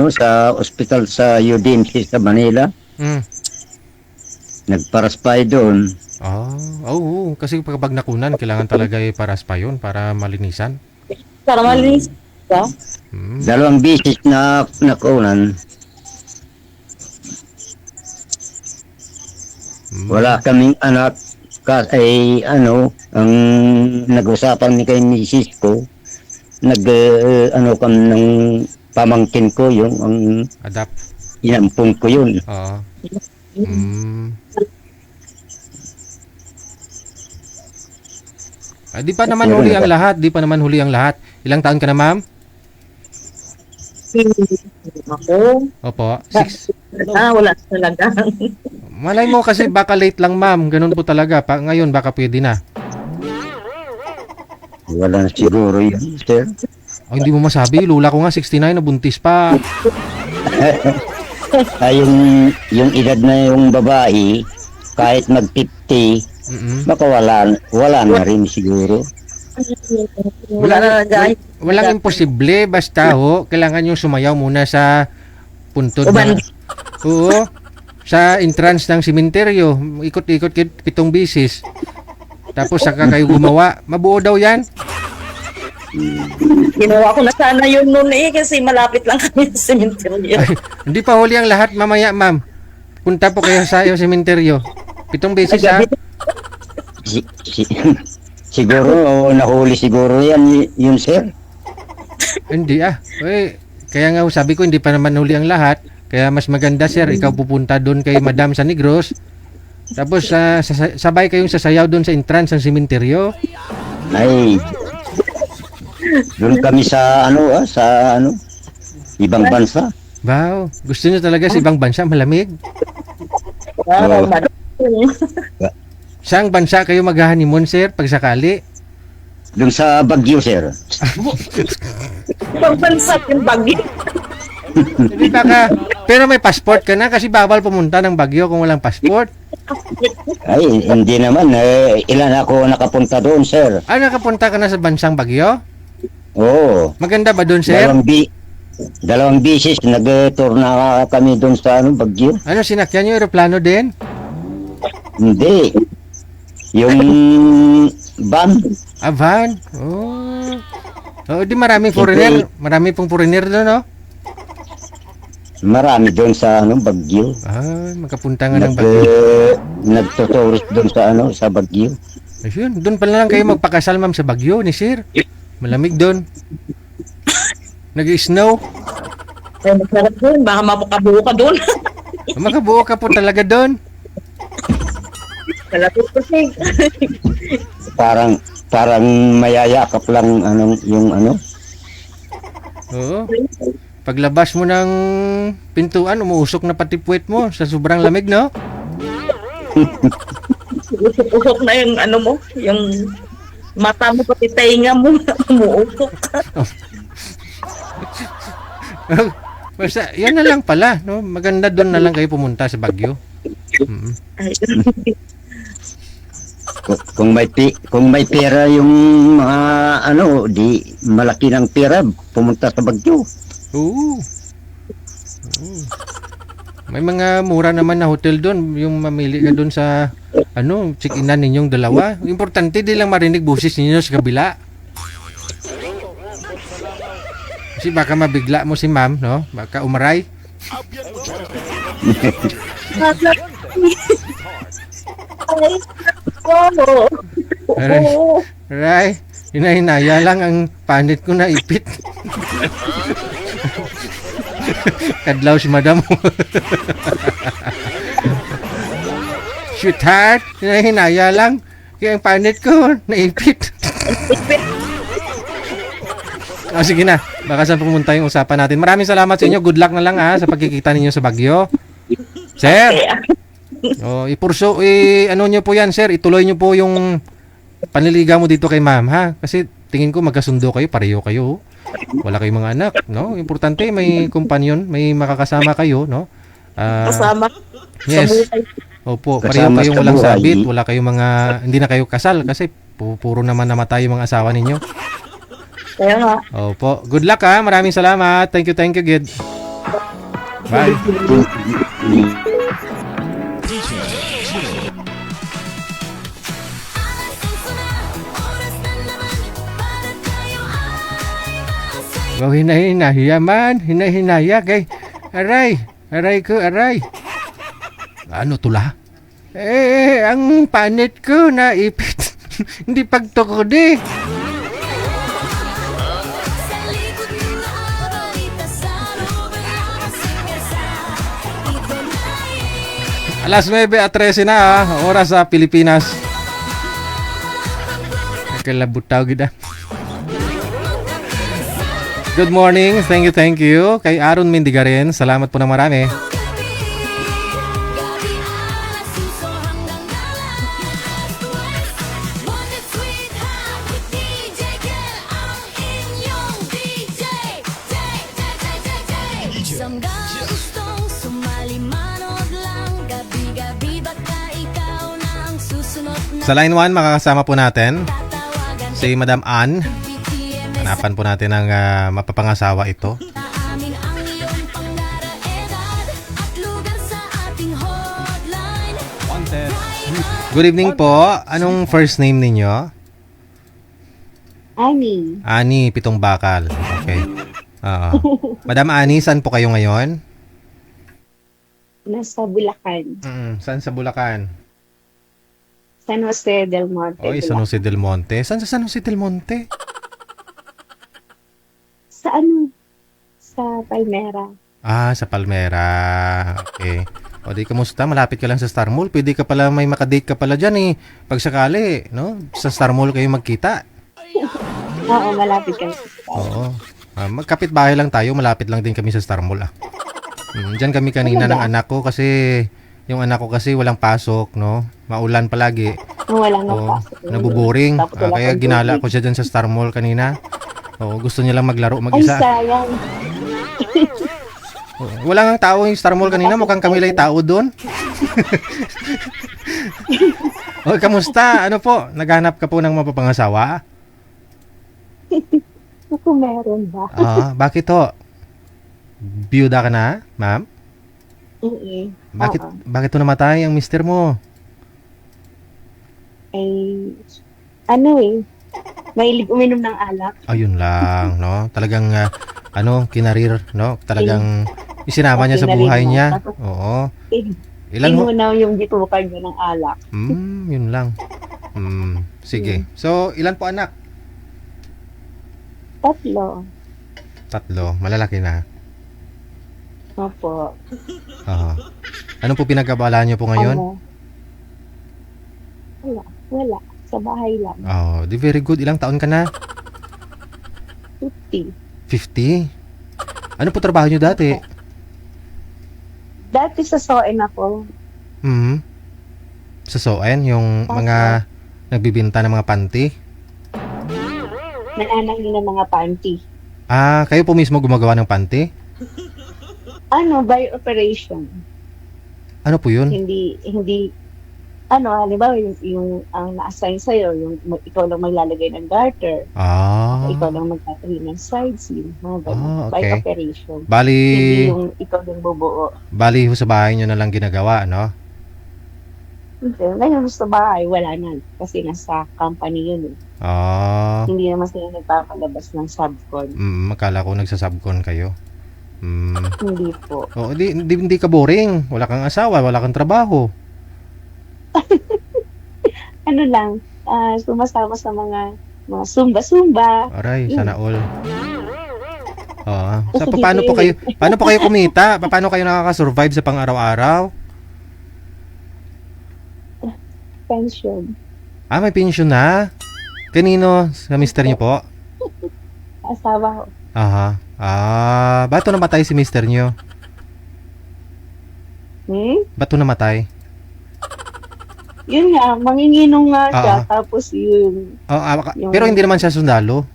ospital sa UDMC sa Manila. Nagparaspay doon. Oo. Kasi kapag nakunan, kailangan talaga iparas pa yun para malinisan. Para malinis ba? 2 beses na nakunan. Wala kaming anak. Ang nag-usapan ni kay Mrs. ko, kami ng pamangkin ko, yung Adapt. inampun ko yun. Oo. Di pa naman huli ang lahat. Ilang taon ka na, ma'am? Ako? Opo. 6. Wala talaga. Malay mo kasi baka late lang, ma'am. Ganun po talaga. Ngayon baka pwede na. Wala na siguro yun, sir. Hindi mo masabi. Lula ko nga 69 na buntis pa. Yung edad na yung babae, kahit mag-50, baka wala na rin siguro. Walang imposible. Basta kailangan yung sumayaw muna sa puntod na. Oo. Sa entrance ng sementeryo. Ikot-ikot 7 bisis. Tapos saka kayo gumawa. Mabuo daw yan. Ginawa ko na sana yun noon kasi malapit lang kami sa sementeryo. Hindi pa huli ang lahat mamaya, ma'am. Punta po kayo sa sementeryo. 7 bisis ha. Siguro, nahuli siguro yun, sir. Hindi kaya nga sabi ko hindi pa naman huli ang lahat. Kaya mas maganda, sir, ikaw pupunta doon kay Madam sa Negros. Tapos sabay kayong sasayaw doon sa entrance ng sementeryo. Ay, doon kami sa ibang bansa. Wow, gusto niyo talaga sa ibang bansa, malamig? Saang bansa kayo mag-honeymoon, sir, pag sakali? Doon sa Baguio, sir. Ibang bansa yung Baguio. Hindi baka, pero may passport ka na kasi bawal pumunta ng Baguio kung walang passport. Ay, hindi naman. Ilan ako nakapunta doon, sir. Nakapunta ka na sa bansang Baguio? Oo. Maganda ba doon, sir? Dalawang bisis nag-tour na kami doon sa Baguio. Sinakyan niyo aeroplano din? Hindi. Yung van. Van? Di maraming foreigner. Marami pong foreigner doon, no? Marami doon sa Baguio. Makapunta nga ng Baguio. Nagtutourist doon sa Baguio. Ayun, doon pala lang kayo magpakasal, ma'am, sa Baguio ni sir. Malamig doon. Nag-snow. Masarap doon. Baka mapakabuo ka doon. Makabuo ka po talaga doon. Kalapit kasi. Parang mayayakap lang Oo. Paglabas mo ng pintuan, umuusok na pati puwet mo sa sobrang lamig, no? Usok na yung yung mata mo, pati tainga mo, umuusok. Basta, yan na lang pala, no? Maganda doon na lang kayo pumunta sa Baguio. Kung may pera yung mga di malaki ng pera pumunta sa Baguio. Oo. May mga mura naman na hotel doon. Yung mamili ka doon sa check-inan ninyong dalawa. Importante di lang marinig boses ninyo sa kabila. Kasi baka mabigla mo si ma'am, no? Baka umaray. Aray, aray. Hinahinaya lang ang panit ko na ipit. Kadlaw si madam. Sweetheart, hinahinaya lang. Kaya ang panit ko naipit. Sige na. Baka saan pumunta yung usapan natin. Maraming salamat sa inyo. Good luck na lang sa pagkikita ninyo sa Baguio. Sir. Nyo po yan, sir. Ituloy nyo po yung panliligaw mo dito kay ma'am, ha? Kasi tingin ko magkasundo kayo, pareho kayo. Wala kayong mga anak, no? Importante may companion, may makakasama kayo, no? Kasama Yes. sa buhay. Opo, pareho Kasama kayong sa walang buhay. sabit, wala kayong mga, hindi na kayo kasal kasi puro naman namatay yung mga asawa ninyo. Kaya nga, Opo, good luck ha, maraming salamat. Thank you, Gid. Bye. Wow, hinahinaya man, hinahinaya kay aray ko. Ano tula? Ang panit ko na ipit. Hindi pagtukod eh. Alas 9:13 na oras sa Pilipinas. Kalabutaw gida. Good morning. Thank you. Kay Aaron Mindigarin. Salamat po na marami. Isang gustong sumali manood lang. Gabi-gabi baka ikaw na ang susunod na Sa line 1, makakasama po natin tatawagan. si Madam Ann. BTMS Hanapan po natin ang mapapangasawa ito. sa amin ang iyong pangaraedad at lugar sa ating hotline. Good evening po. Anong first name ninyo? Ani, Ani, Pitong Bakal. Okay. Oo. Madam Ani, saan po kayo ngayon? nasa Bulacan. Saan sa Bulacan? San Jose del Monte. Oy, San Jose del Monte. Saan sa San Jose del Monte? Sa ano? Sa Palmera. Sa Palmera. Okay. O di, kamusta? Malapit ka lang sa Star Mall. Pwede ka pala, may makadate ka pala dyan eh. Pag sakali, no? Sa Star Mall kayo magkita. Oo, malapit kami. Oo. Magkapit bahay lang tayo. Malapit lang din kami sa Star Mall Diyan kami kanina ng anak ko kasi yung anak ko kasi walang pasok, no? Maulan palagi. Wala na Oo, pasok. nabuboring. Tapos wala Kaya kang ginala tubig. ko siya dyan sa Star Mall kanina. Oo, gusto niya lang maglaro Ay, mag-isa. sayang. Oo, wala nga tao yung Star Mall kanina. Mukhang kami lang tao doon. O, kamusta? Ano po? Naghanap ka po ng mapapangasawa? Ako meron ba? Bakit ho? Biyuda ka na, ma'am? Oo. Bakit to namatay ang mister mo? Ay, ano mahilig uminom ng alak. Ayun lang, no? Talagang, kinarir, no? Talagang isinama niya sa buhay niya. Oo. Ilan ho? Inunaw yung bitukan niya ng alak. Yun lang. Sige. So, ilan po anak? 3. Malalaki na. Opo. Oo. Ano po pinagkabalaan niyo po ngayon? Ano? Wala. Sa bahay lang. Di very good. Ilang taon ka na? 50. 50? Ano po trabaho niyo dati? Dati sa SON ako. Sa Soen, yung mga nagbibinta ng mga panty? Nananangin ng mga panty. Kayo po mismo gumagawa ng panty? By operation. Ano po yun? Hindi, halimbawa yung ang na-assign sa'yo, yung ikaw lang maglalagay ng garter. Ikaw lang magtatahi ng sides, mga ganun. Ah, By okay. operation. Hindi Bali, yung ikaw yung bubuo. bali ho sa bahay nyo na lang ginagawa, no? Hindi. Ngayon sa bahay, wala na. Kasi nasa company yun eh. Ah, Hindi naman sila nagpapalabas ng subcon. akala ko nagsasubcon kayo. Hindi po. Oh, hindi ka boring. Wala kang asawa, wala kang trabaho. Ano lang, sumasama sa mga zumba-zumba. Aray, Yun. sana all. Oo. Gusto Paano po kayo kumita? Paano kayo nakaka-survive sa pang-araw-araw? Pension. Ah, may pension na. Kanino? Sa mister niyo po? Asawa ko. Aha. Ah, ba't namatay si mister niyo? Ba't namatay? Yun nga, manginginom nga siya. Ah. Tapos yung, Oh, Yung- pero hindi naman siya sundalo.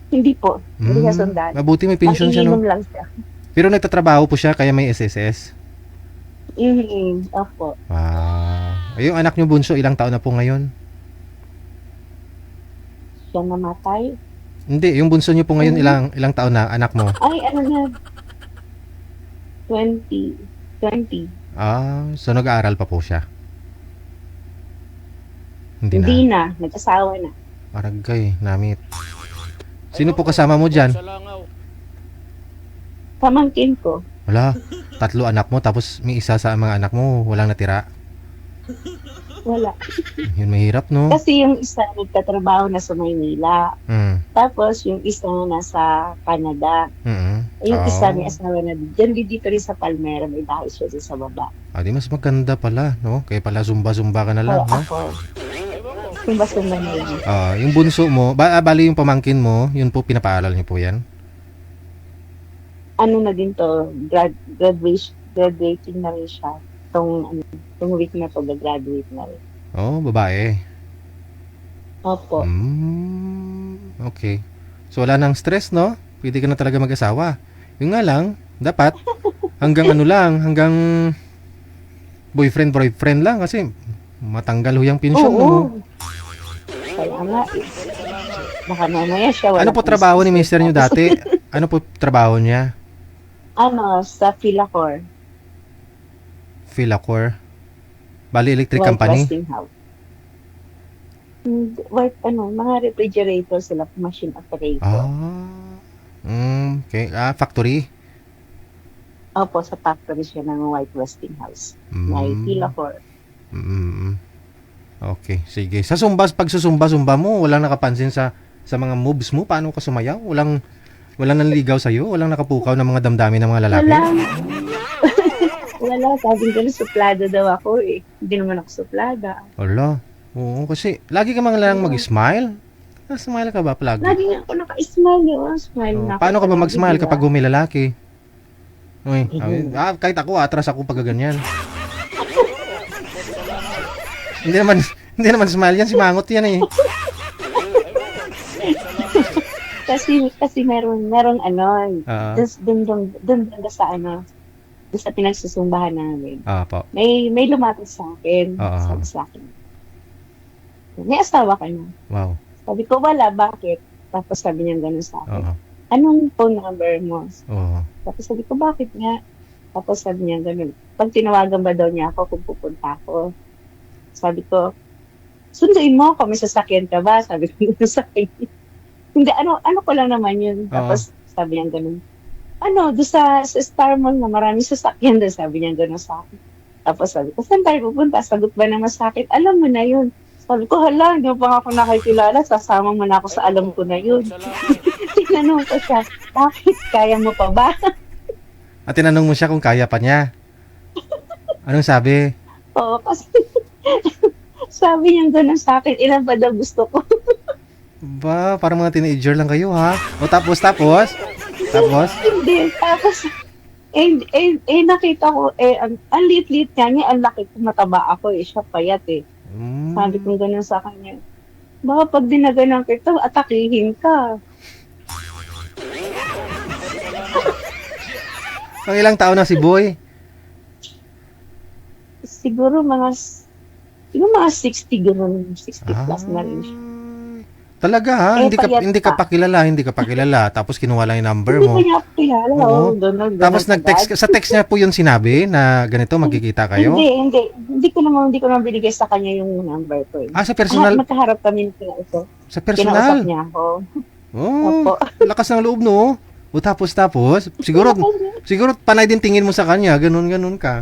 hindi po. Hindi siya sundalo. Mabuti may pension siya, no? Manginginom lang siya. Pero nagtatrabaho po siya kaya may SSS. Opo. Wow. Yung anak niyo bunso, ilang taon na po ngayon? Siya namatay. Hindi, yung bunso niyo po ngayon, ilang taon na anak mo? Ay, ano na. 20. Ah, so nag-aaral pa po siya. Hindi na. Hindi na. Nag-asawa na. Aragay, namit. Sino po kasama mo dyan? Pamangkin ko. Wala, 3 anak mo tapos may isa sa mga anak mo walang natira. Wala. Yun mahirap, no? Kasi yung isa nagtatrabaho na sa Maynila. Mm. Tapos yung isa nasa Canada. Yung isa may asawa na dyan dito rin sa Palmera. May bahay siya dyan sa baba. Di mas maganda pala, no? Kaya pala zumba-zumba ka na lang, So, no? ako. Sumba-sumba na lang. Yung bunso mo, bali yung pamangkin mo, yun po pinapaaral niyo po yan? Ano na din to, graduating na rin siya. Tong week na to, graduate na rin. Oh, babae. Opo. Okay. So wala nang stress, no? Pwede ka na talaga mag-asawa. Yung nga lang, dapat hanggang hanggang boyfriend lang kasi matanggal ho yung pensyon mo. Kaya nga eh. Baka mamaya siya wala Ano po pang trabaho ni mister niyo tapos- dati? Ano po trabaho niya? Sa Philacor. Philacor. Bali electric White company. Westinghouse. Mga refrigerator sila, machine operator. Okay. Factory. Opo, sa factory siya ng White Westinghouse. May Philacor. Okay, sige. Pag susumba mo, walang nakapansin sa mga moves mo, paano ka sumayaw? Walang nanligaw sa iyo, walang nakapukaw ng mga damdamin ng mga lalaki. Wala, sabi ko na suplada daw ako eh. Hindi naman ako suplada. Wala. Oo, kasi lagi ka mga lang mag-smile. Smile ka ba palagi? Lagi nga ako naka-smile yun. Smile na ako. Paano ka ba palagi, mag-smile diba? kapag may lalaki? Uy, kahit ako, atras ako pag ganyan. hindi naman smile yan, si Mangot yan eh. Kasi meron dun sa pinagsusumbahan namin. Po. May lumapit sa akin. Sabi sa akin, may asawa ka na. Wow. Sabi ko, wala, bakit? Tapos sabi niya gano'n sa akin. Anong phone number mo? Tapos sabi ko, bakit nga? Tapos sabi niya gano'n, pag tinawagan ba daw niya ako kung pupunta ako? Sabi ko, sunduin mo ako, may sasakyan ka ba? Sabi ko sa akin. Hindi, ano ko lang naman yun. Tapos sabi niya gano'n, doon sa Star Mall na maraming sasakyan doon, sabi niya gano'n sa akin. Tapos sabi ko, saan tayo pupunta? Sagot ba naman sa akin? Alam mo na yun. Sabi ko, hala, hindi mo pa ako nakikilala, sasama mo na ako sa alam ko na yun. Tinanong ko siya, bakit? Kaya mo pa ba? At tinanong mo siya kung kaya pa niya. Anong sabi? Oo, kasi sabi niya gano'n sa akin, ilan pa daw gusto ko. Ba, parang mga teenager lang kayo ha? O tapos? Hindi, tapos, nakita ko, ang lit-lit niya, ang laki ko, mataba ako siya payat Sabi ko gano'n sa kanya, baka pag dinaganan kita, atakihin ka. Ang ilang taon na si Boy? Siguro mga 60 gano'n, 60 plus na rin siya. Talaga ha? Eh, Hindi ka payat hindi ka pa. hindi ka pakilala tapos kinuha lang yung number Hindi mo. ko niya ako kilala. Oo. Oo. Ganun, Tapos ganun nag-text agad. sa text niya po yun sinabi na ganito magkikita kayo. Hindi. Hindi ko naman binigay sa kanya yung number ko. Eh. Ah, sa personal, Magkaharap kami kinausap. sa Kinausap personal. niya ako. Oh, Opo. lakas ng loob no. O tapos siguro panay din tingin mo sa kanya, ganun ka.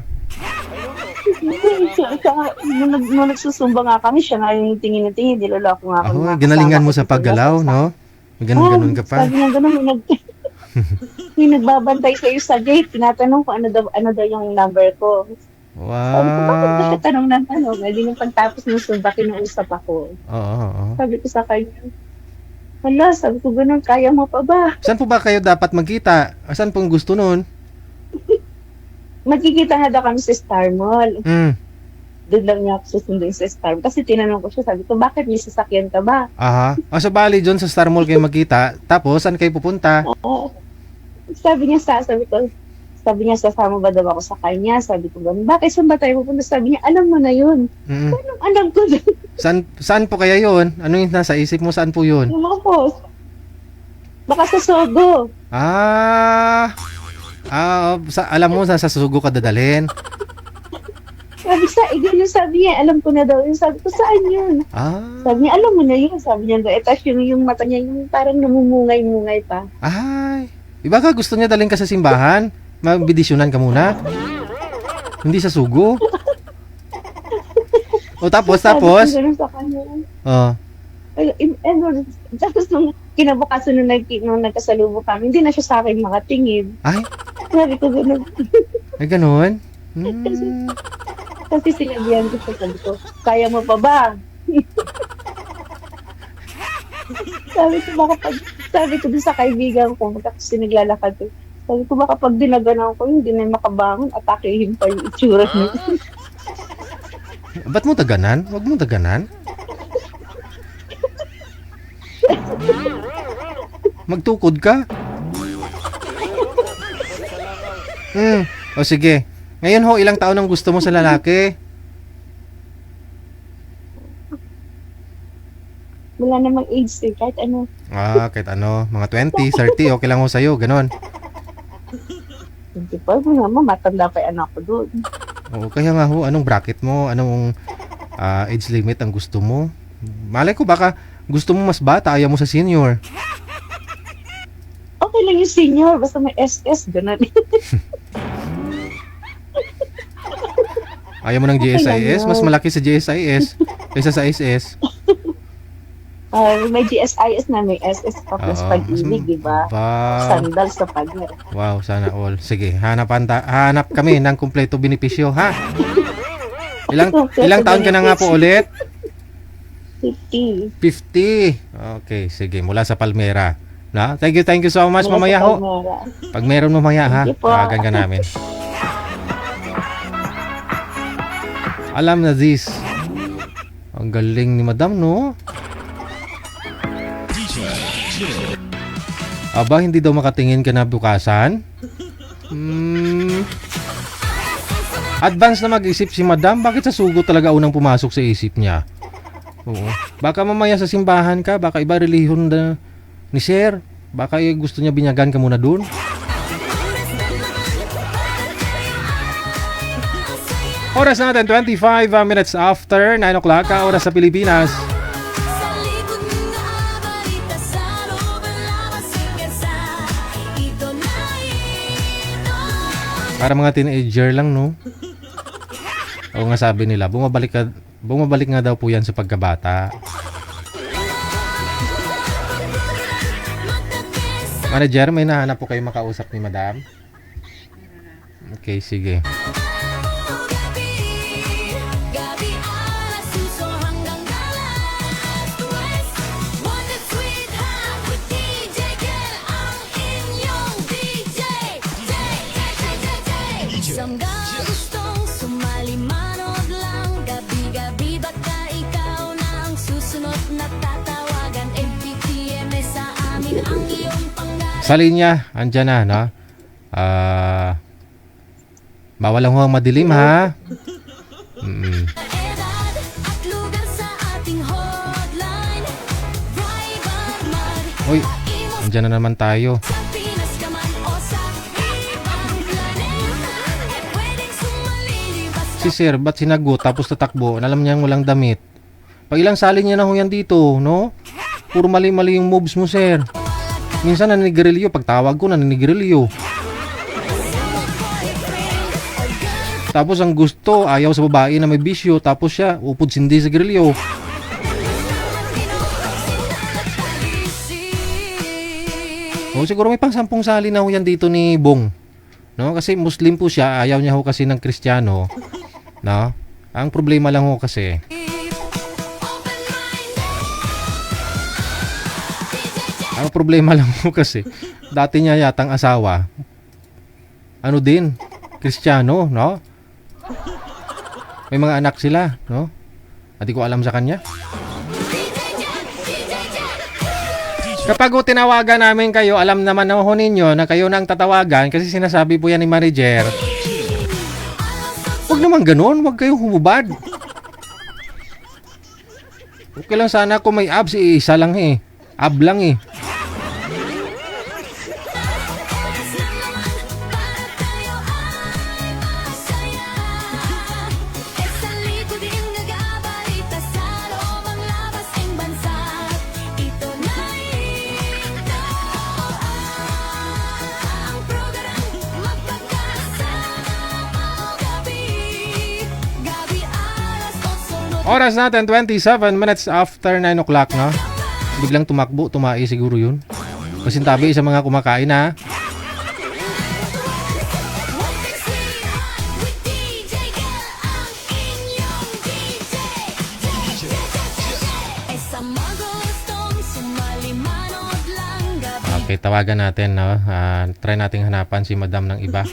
Nung nagsusumba nga kami, siya nga yung tingin na tingin, niloloko nga ako. Ako, mga ginalingan kasama mo ko sa dito. paggalaw, no? Ganun ka pa. Sabi niya ganun, may nagbabantay sa'yo sa gate. Tinatanong ko ano daw yung number ko. Sabi ko, bakit ba Wow. siya tanong ng tanong? Hindi nung pagtapos ng sumba, kinuusap ako. Oo. Sabi ko sa kanya, hala, sabi ko ganun, kaya mo pa ba? Saan po ba kayo dapat magkita? Saan pong gusto nun? Magkikita nga daw kami sa Star Mall. Mm. Doon lang niya ako susunduin sa Star Mall. Kasi tinanong ko siya, sabi ko, bakit may sasakyan ka ba? Aha. O sa bali dyan sa Star Mall kayo magkita. Tapos, saan kayo pupunta? Oo. Sabi niya, sasama ba daw ako sa kanya? Sabi ko, ganun, bakit saan ba tayo pupunta? Sabi niya, alam mo na yun. Mm. Anong alam ko na? Saan po kaya yun? Ano yung nasa isip mo? Saan po yun? Yung mga post. Baka sa Sogo. Alam mo, sa sugo ka dadalhin. Sabi niya, alam ko na daw yun. Sabi ko, saan yun? Sabi niya, alam mo na yun. Sabi niya, tapos yung mata niya, yung parang namumungay-mungay pa. Ay, iba ka gusto niya dalhin ka sa simbahan? Mabidisyonan ka muna? Hindi sa sugo? O tapos? Sabi ko ganun sa kanya. Oh. Tapos nung kinabukasan nung nagkasalubong kami, hindi na siya sa akin makatingin. Ay, Sabi ko ganun. ay ganun? Kasi sinabihan ko siya, sabi ko, kaya mo pa ba? sabi ko dun sa kaibigan ko, kasi naglalakad ko, sabi ko baka pag dinaganan ko, hindi na makabangon, atakehin pa yung itsura niya. Ba't mo taganan? Huwag mo taganan. Magtukod ka. O sige. Ngayon ho, ilang taon ang gusto mo sa lalaki? Wala namang age eh, kahit ano. Kahit ano. Mga 20, 30, okay lang ho sa'yo. Ganon. Hindi pa, naman, matanda pa yung anak ko doon. Oo, kaya nga ho, anong bracket mo? Anong age limit ang gusto mo? Malay ko, baka gusto mo mas bata, ayaw mo sa senior. Okay lang yung senior, basta may SS, gano'n. Ayaw mo ng Okay lang GSIS? yun. Mas malaki sa GSIS kaysa sa SS. May GSIS na, may SS pa plus Oo, pag-ibig, di ba? Wow. Sandal sa pag-ibig. Wow, sana all. Sige, hanap kami ng kumpleto benepisyo, ha? Ilang taon ka na nga po ulit? 50. 50. Okay, sige, mula sa Palmera. Na? Thank you so much, mamaya ho. Pag meron mamaya, ha? Thank you po. Tawagan ka namin. Alam na this. Ang galing ni Madam, no? Aba, hindi daw makatingin ka na bukasan? Advance na mag-isip si Madam. Bakit sa sugo talaga unang pumasok sa isip niya? Oo. Baka mamaya sa simbahan ka, baka iba relihon na ni Sir. Baka gusto niya binyagan ka muna dun. Oras natin, 25 minutes after 9 o'clock, oras sa Pilipinas. Sa likod ng balita sa Robela Masigasa. Ito na ito. Para mga teenager lang, no? O nga sabi nila, bumabalik nga daw po yan sa pagkabata. Manager, may nahanap po kayo makausap ni Madam? Okay, sige. Gabi alas suso hanggang alas 2. One that sweet hot with DJ Kel ang inyong DJ. Isang gustong sumali manood lang. Gabi-gabi baka ikaw na ang susunod na tatawagan. MPTM sa amin ang iyong pangalan. Sa linya, andyan na, no? Bawal lang ho ang madilim, ha? Edad at lugar sa ating hotline. Uy, andyan na naman tayo. Sa Pinas ka man o sa ibang planeta, ay pwedeng sumali basta Si sir, ba't sinagot tapos tatakbo? Alam niyang walang damit. Pag ilang sali niya na ho yan dito, no? Puro mali-mali yung moves mo, sir. Minsan naninigarilyo. Pag tawag ko, naninigarilyo. Tapos ang gusto, ayaw sa babae na may bisyo. Tapos siya, upod sindi sa grilyo. O siguro may pang 10 sali na ho yan dito ni Bong. No? Kasi Muslim po siya, ayaw niya ho kasi ng Kristiyano. No? Ang problema lang ho kasi, ang problema lang ho kasi, dati niya yatang asawa, ano din, Kristiyano, no? May mga anak sila, no? At di ko alam sa kanya. Kapag ho tinawagan namin kayo, alam naman ho ninyo na kayo na ang tatawagan kasi sinasabi po yan ni manager. Huwag naman ganun, huwag kayong humubad. Okay lang sana kung may abs, isa lang eh. Ab lang eh. Oras natin, 27 minutes after 9 o'clock, no? Biglang tumakbo, tumai siguro yun. Pasintabi sa mga kumakain, ha? Okay, tawagan natin, no? Try nating hanapan si madam ng iba.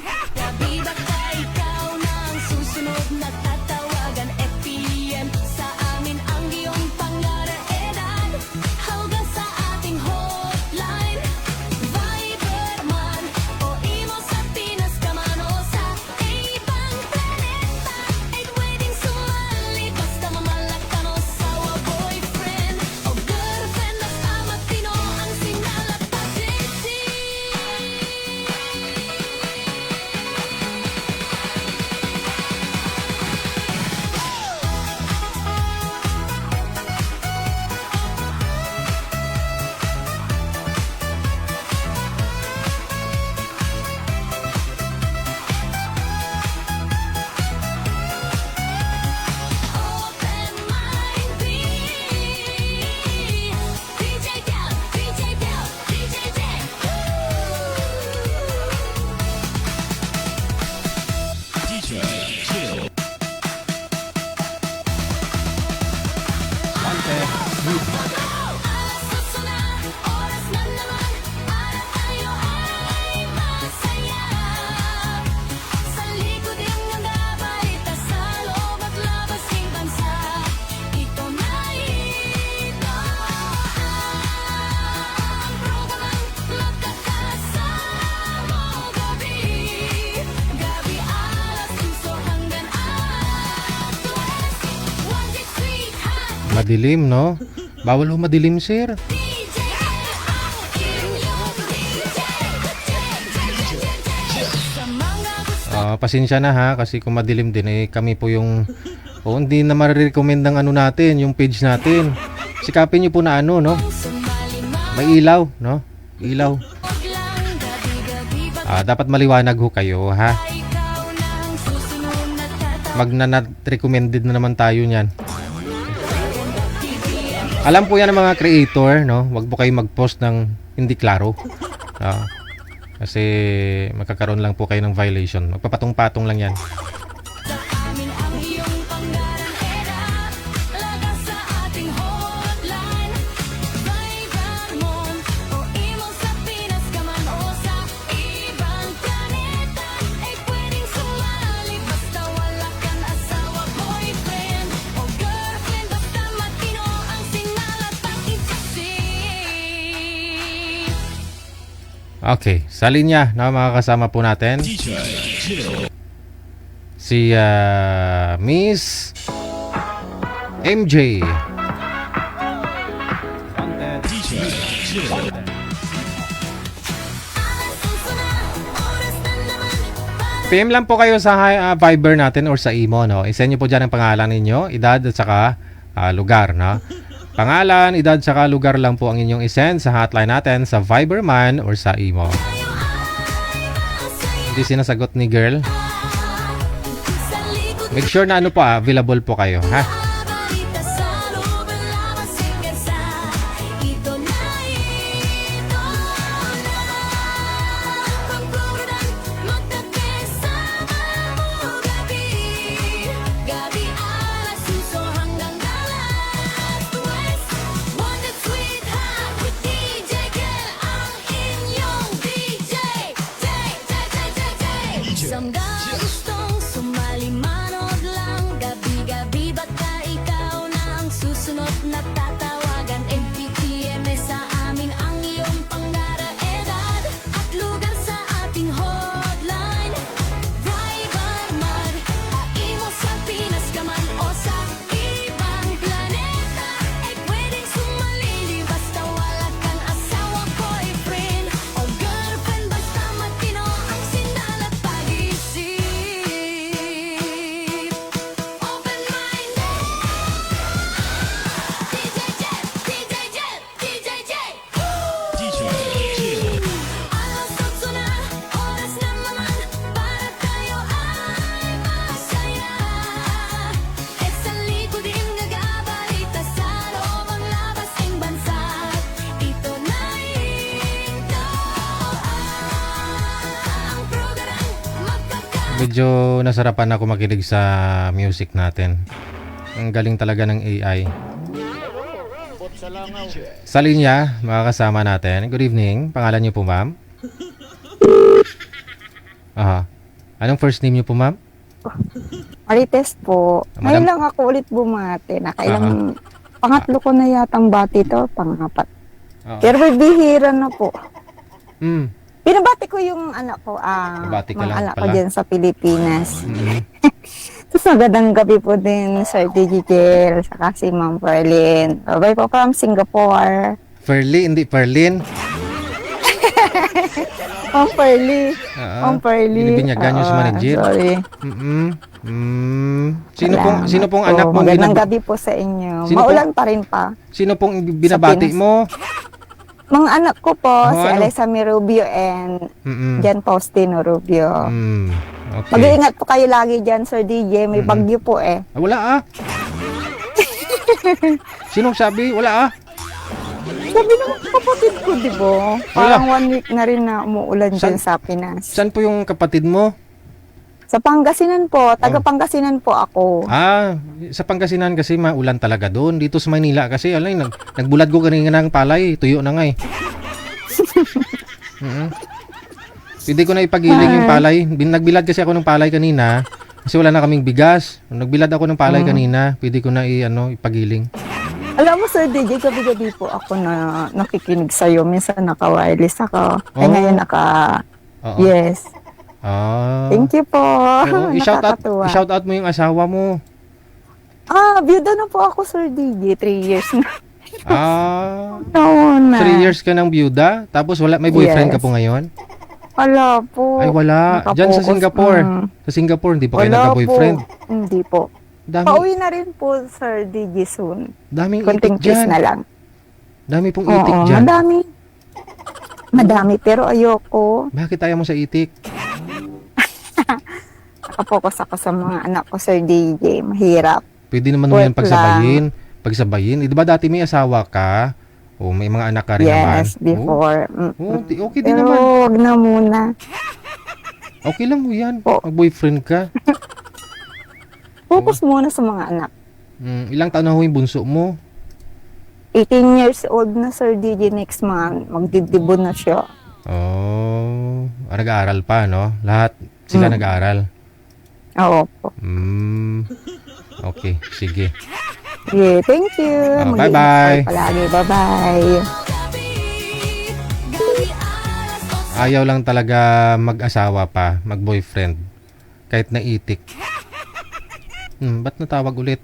Madilim, no? Bawal ho madilim, sir. Pasensya na ha, kasi kung madilim din, eh, kami po yung, hindi na marirecommend ng ano natin, yung page natin. Sikapin nyo po na ano, no? May ilaw, no? Ilaw. Dapat maliwanag ho kayo, ha? Mag-not recommended na naman tayo niyan. Alam po yan ng mga creator, no? Huwag po kayo mag-post ng hindi klaro. Kasi magkakaroon lang po kayo ng violation. Magpapatong-patong lang yan. Okay, sa linya na makakasama po natin si Miss MJ. PM lang po kayo sa Viber natin or sa imo, no? I-send nyo po dyan ang pangalan ninyo, edad at saka lugar, no? Pangalan, edad, saka lugar lang po ang inyong isend sa hotline natin sa Viber man or sa imo. Hindi sinasagot ni girl. Make sure na ano po, available po kayo, ha? Gustong sumali manood lang, gabi-gabi baka ikaw na ang susunod na tatawagan. MPTM sa amin ang iyong pangarap, edad at lugar sa ating hotline. Viber man, hain mo sa Pinas ka man o sa ibang planeta, ay pwedeng sumali basta wala kang asawa, boyfriend o girlfriend. Basta matino ang sindal at pag-isip. Open-minded. DJ Jet, DJ Jet, DJ Jet. Alas 8 na, oras na naman para tayo ay masaya. Eh sa likod din nagabalita sa loob ang labas ng bansa. Ito na ito ang program magkakaroon. Medyo nasarapan ako makinig sa music natin. Ang galing talaga ng AI. Sa linya, makakasama natin. Good evening. Pangalan niyo po, ma'am? Aha. Anong first name niyo po, ma'am? Marites po. Ngayon lang ako ulit bumati. Nakailang, pangatlo ko na yatang bati to, pangapat. Oo. Pero may bihira na po. Mm. Binabati ko yung anak ko, Bati ka mga lang anak ko pala. dyan sa Pilipinas. Mm. Tapos magandang gabi po din, Sir Digital, saka si Ma'am Perlin. Bye po from Singapore. Ferlie, hindi Perlin. Ma'am Perli. Oo. Ma'am Perli. Binibinyagan niyo si Oo, manager. Sorry. Sino pong anak mo? Magandang gabi po sa inyo. Sino Maulan pa rin pa. Sino pong binabati Pinas. mo? Mga anak ko po, si ano? Alisa Rubio and Mm-mm. Jan Faustino Rubio. Okay. Mag-iingat po kayo lagi dyan, Sir DJ. May bagyo po eh. Wala Sinong sabi? Wala Sabi ng kapatid ko, di ba? Parang 1 week na rin na umuulan dyan sa Pinas. Saan po yung kapatid mo? Sa Pangasinan po. Taga Pangasinan po ako. Sa Pangasinan kasi maulan talaga doon. Dito sa Manila kasi nagbulad ko kanina ng palay. Tuyo na nga eh. Pwede ko na ipagiling yung palay. Nagbilad kasi ako ng palay kanina kasi wala na kaming bigas. Nagbilad ako ng palay kanina. Pwede ko na ipagiling. Alam mo, Sir DJ, gabi-gabi po ako na nakikinig sa'yo. Minsan naka-wireless ako. Ngayon Oo. Yes. Thank you po. Nakakatuwa. I-shout out mo yung asawa mo. Byuda na po ako, Sir DJ. 3 years na. Oo na. 3 years ka ng byuda? Tapos may boyfriend ka po ngayon? Wala po. Ay, wala. Diyan sa Singapore. Sa Singapore, hindi pa kayo nagka-boyfriend? Hindi po. Pauwi na rin po, Sir DJ, soon. Daming konting itik dyan. na lang. Dami pong itik dyan. Madami, pero ayoko. Bakit ayaw mo sa itik? Nakapokus ako sa mga anak ko, Sir DJ. Mahirap. Pwede naman mo yan pagsabayin. Di ba dati may asawa ka? O may mga anak ka rin naman? Yes, before. Okay din Pero naman. wag na muna. Okay lang mo yan. Mag-boyfriend ka. Focus muna sa mga anak. Ilang taon na ho yung bunso mo? 18 years old na, Sir DJ, next month. Magdidibon na siya. Nag-aaral pa, no? Lahat sila nag-aaral? Oo po. Okay, sige. Yeah, thank you. Bye-bye. Palagi, bye-bye. Ayaw lang talaga mag-asawa pa, mag-boyfriend. Kahit naitik. Ba't natawag ulit?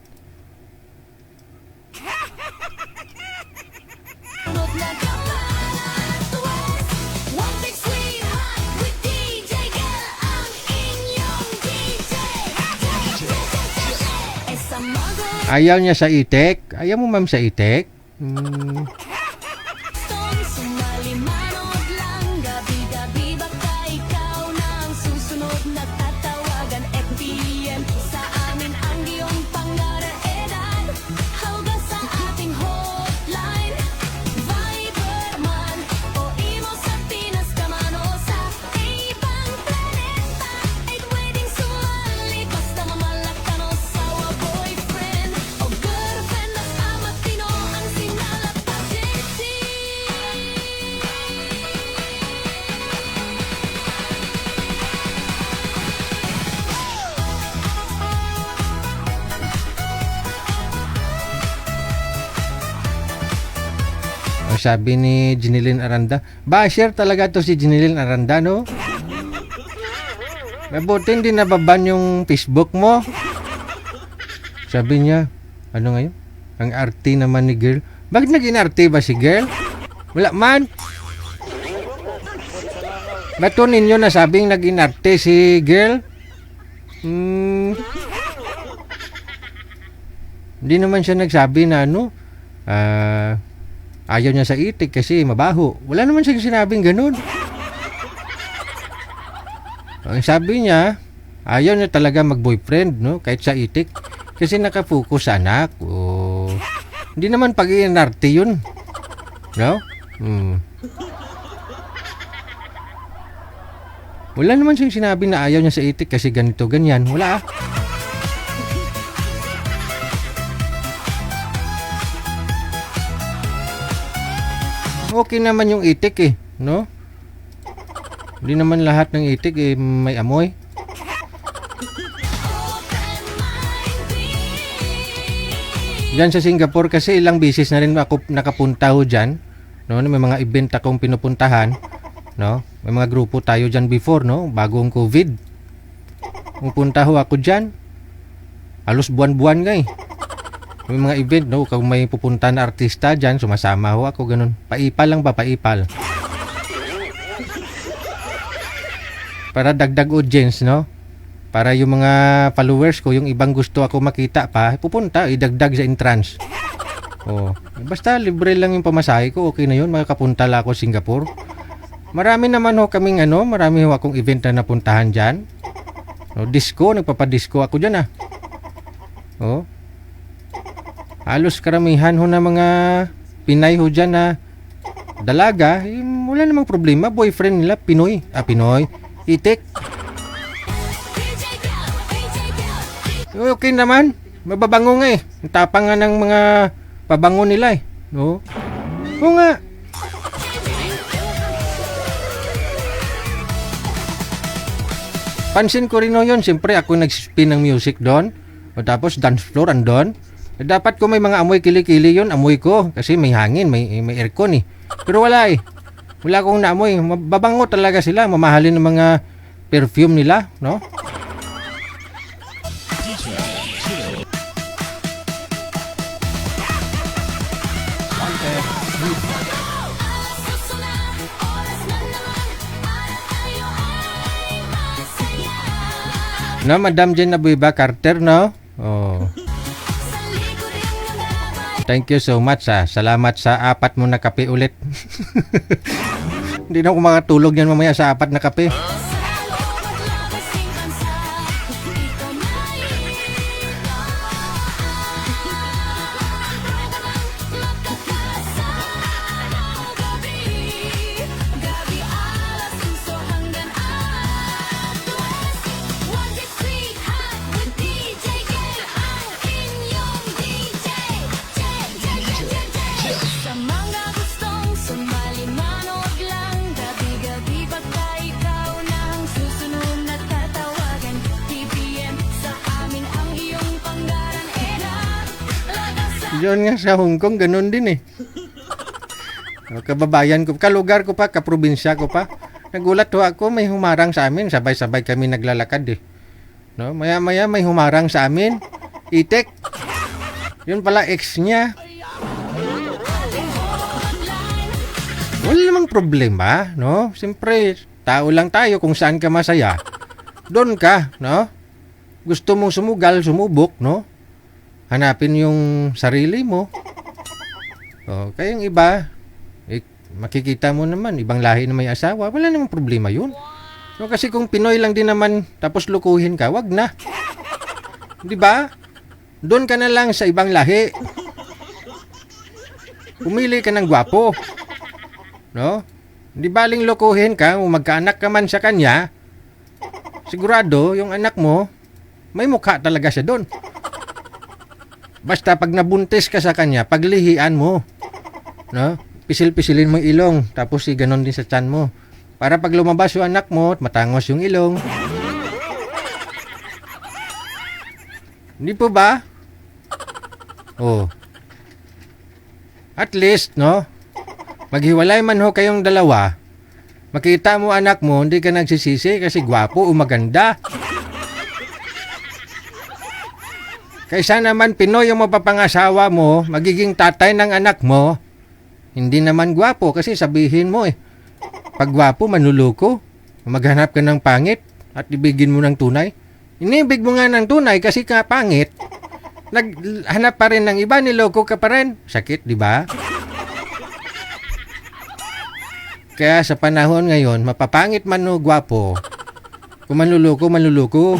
Ayaw niya sa itik. Ayaw mo ma'am sa itik? Sumali manood lang, gabi-gabi baka ikaw na ang susunod na tatawagan. FPM sa amin ang iyong pangaraeran. Hawga sa ating hotline, Viber man o imo sa Pinas ka man o sa ibang planeta. Ay pwedeng sumali basta mamalaktan o sawa boyfriend o girlfriend. At amatino ang sinalap pagditi. O sabi ni Jinilin Aranda, basher talaga to si Jinilin Aranda, no? Mabuti hindi nababan yung Facebook mo. Sabi niya, ano ngayon? Ang arty naman ni girl. Bakit naging arty ba si girl? Wala man. Ba't to ninyo nasabing naging arty si girl? Hindi naman siya nagsabi na ano, ayaw niya sa itik kasi mabaho. Wala naman siyang sinabing ganun. Ang sabi niya, ayaw niya talaga mag-boyfriend, no? Kahit sa itik. Kasi nakapokus sa anak. Hindi naman pag-iinarte yun. No? Wala naman siyang sinabi na ayaw niya sa itik kasi ganito, ganyan. Wala. Okay naman yung itik eh, no? Hindi naman lahat ng itik eh may amoy. Diyan sa Singapore kasi ilang bisis na rin ako nakapunta ho dyan, no? May mga event akong pinupuntahan, no? May mga grupo tayo dyan before, no? Bagong COVID. Pupunta ho ako dyan. Halos buwan-buwan nga eh. May mga event, no? Kung may pupunta na artista dyan, sumasama ho ako, ganun. Paipal lang ba? Paipal. Para dagdag audience, no? Para yung mga followers ko, yung ibang gusto ako makita pa, pupunta, idagdag sa entrance. Basta libre lang yung pamasahe ko, okay na yun, makakapunta lang ako Singapore. Marami naman ho kaming marami ho akong event na napuntahan dyan. Disco, nagpapadisco ako dyan halos karamihan ho na mga Pinay ho dyan na dalaga, wala namang problema. Boyfriend nila, Pinoy. Pinoy. Itik. Okay naman. Mababango nga eh. Ang tapang nga ng mga pabango nila eh. No? Oo nga. Pansin ko rin ho yun. Siyempre ako nag-spin ng music doon. O tapos dance floor andon. Dapat ko may mga amoy kilikili yun, amoy ko. Kasi may hangin, may aircon eh. Pero wala eh. Wala akong naamoy. Mababango talaga sila. Mamahalin ng mga perfume nila, no? No, Madam Jen Abuiba Carter, no? Thank you so much Salamat sa 4 mo na kape ulit. Hindi na ako makatulog yan mamaya sa 4 na kape. Diyan nga sa Hong Kong, ganun din eh. Kababayan ko, kalugar ko pa, kaprobinsya ko pa. Nagulat ho ako, may humarang sa amin. Sabay-sabay kami naglalakad eh. No? Maya-maya may humarang sa amin. Itik. Yun pala ex niya. Wala namang problema, no? Siyempre, tao lang tayo, kung saan ka masaya. Doon ka, no? Gusto mong sumugal, sumubok, no? hanapin yung sarili mo. Kaya yung iba, makikita mo naman, ibang lahi na may asawa, wala namang problema yun. Kasi kung Pinoy lang din naman, tapos lukuhin ka, wag na. Di ba? Doon ka na lang sa ibang lahi. Pumili ka ng gwapo. No? Di baling lukuhin ka, kung magkaanak ka man sa kanya, sigurado, yung anak mo, may mukha talaga siya doon. Basta pag nabuntis ka sa kanya, paglihian mo. No? Pisil-pisilin mo yung ilong, tapos ganon din sa tiyan mo. Para pag lumabas yung anak mo, matangos yung ilong. Hindi po ba? At least, no? Maghiwalay man ho kayong dalawa, makita mo anak mo, hindi ka nagsisisi kasi gwapo o maganda. Kaysa naman Pinoy yung mapapangasawa mo, magiging tatay ng anak mo, hindi naman gwapo kasi sabihin mo pag gwapo, manluloko. Maghanap ka ng pangit at ibigin mo ng tunay. Inibig mo nga ng tunay kasi ka pangit. Naghanap pa rin ng iba, niloko ka pa rin. Sakit, di ba? Kaya sa panahon ngayon, mapapangit man o gwapo, kung manluloko, manluloko.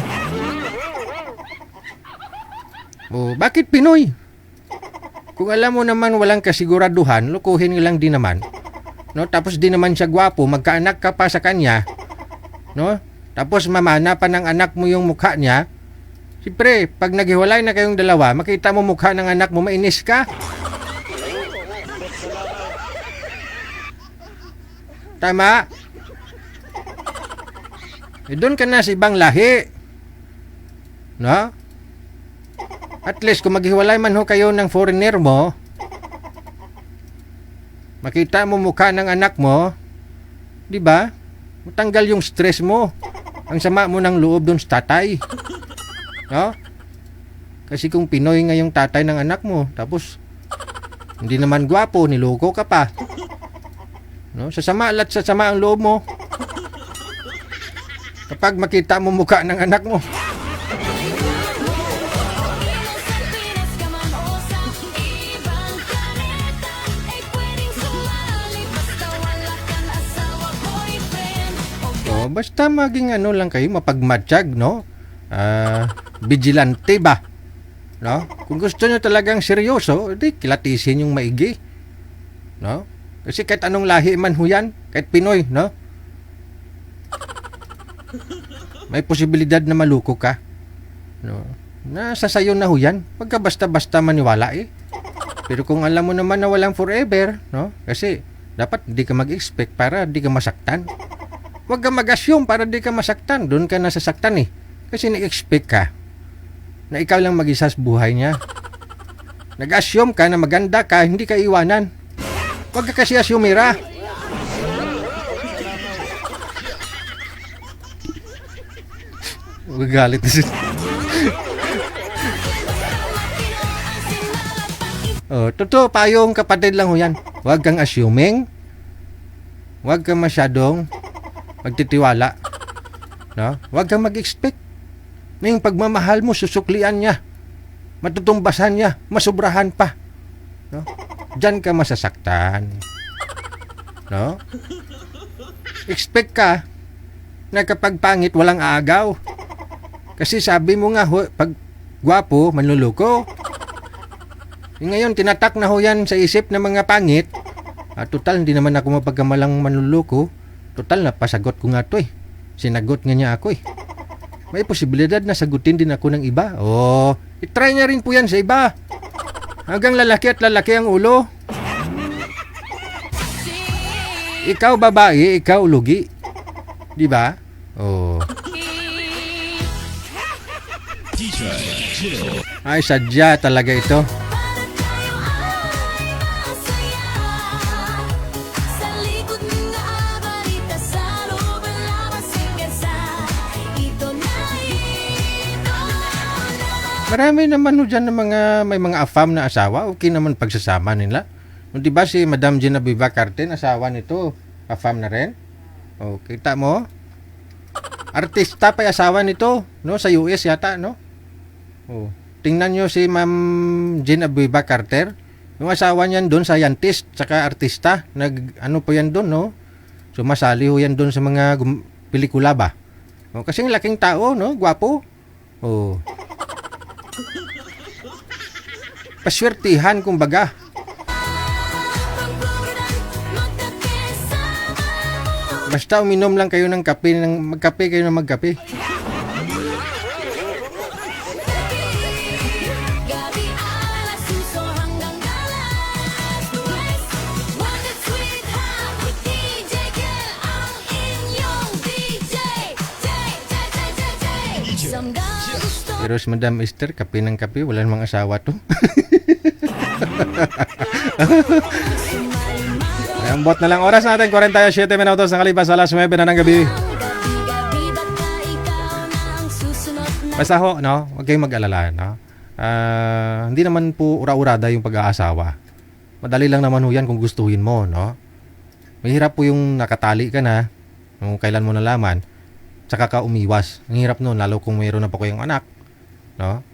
Bakit Pinoy? Kung alam mo naman walang kasiguraduhan, lukuhin lang din naman. No? Tapos di naman siya gwapo, magkaanak ka pa sa kanya. No? Tapos mamana pa ng anak mo yung mukha niya. Siyempre, pag naghiwalay na kayong dalawa, makita mo mukha ng anak mo, mainis ka. Tama? Doon ka na sa ibang lahi. No? At least, kung maghiwalay man ho kayo ng foreigner mo, makita mo mukha ng anak mo, di ba? Matanggal yung stress mo. Ang sama mo ng loob doon sa tatay. No? Kasi kung Pinoy nga yung tatay ng anak mo, tapos hindi naman gwapo, niloko ka pa. No? Sasama ang loob mo. Kapag makita mo mukha ng anak mo. Basta maging lang kayo, mapagmatsyag, no? Vigilante ba? No? Kung gusto nyo talagang seryoso, di kilatisin yung maigi. No? Kasi kahit anong lahi man ho yan, kahit Pinoy, no? May posibilidad na maluko ka. No? Nasa sayo na ho yan. Pagka basta-basta maniwala Pero kung alam mo naman na walang forever, no? Kasi dapat di ka mag-expect para di ka masaktan. Huwag ka mag-assume para di ka masaktan. Doon ka nasasaktan Kasi nag-expect ka na ikaw lang mag-isa sa buhay niya. Nag-assume ka na maganda ka, hindi ka iwanan. Huwag ka kasi asumira. Huwag galit na siya. Totoo, payong kapatid lang ho yan. Huwag kang assuming. Huwag kang masyadong magtitiwala. No? Huwag kang mag-expect. Yung pagmamahal mo, susuklian niya. Matutumbasan niya. Masubrahan pa. No? Diyan ka masasaktan. No? Expect ka na kapag pangit, walang aagaw. Kasi sabi mo nga, pag gwapo, manluloko. Ngayon, tinatak na ho yan sa isip ng mga pangit. Total, hindi naman ako mapagkamalang manluloko. Total, napasagot ko nga to Sinagot nga niya ako May posibilidad na sagutin din ako ng iba. I-try niya rin po yan sa iba. Hanggang lalaki at lalaki ang ulo. Ikaw babae, ikaw lugi. Di ba? Ay, sadya talaga ito. Marami naman dyan ng may mga afam na asawa. Okay naman pagsasama nila. Di ba si Madam Genevieve Carten, asawa nito, afam na rin? Kita mo? Artista pa asawa nito, no? Sa US yata, no? tingnan nyo si Ma'am Jean Abueva Carter. Yung asawa niyan doon, scientist, tsaka artista. Ano po yan doon, no? Sumasali ho yan doon sa mga pelikula ba? O, kasing laking tao, no? Gwapo. O. Paswertihan, kumbaga. Basta uminom lang kayo ng kape, magkape kayo ng magkape. Gabi alas suso hanggang alas 2. One that sweet hot with DJ Kel, ang inyong DJ. Samga gusto. Pero si Madam Esther, kape ng kape, wala namang asawa to. Ang bot na lang oras natin, 47 minutos na kalipas alas 9 na ng gabi. Gabi baka ikaw na ang susunod na. Basta ho, no? Huwag kayong mag-alala, no? Hindi naman po ura-urada yung pag-aasawa. Madali lang naman ho yan kung gustuhin mo, no? Mahirap po yung nakatali ka na, kung kailan mo nalaman, tsaka ka umiwas. Ang hirap nun, lalo kung mayroon na po kayong anak, no?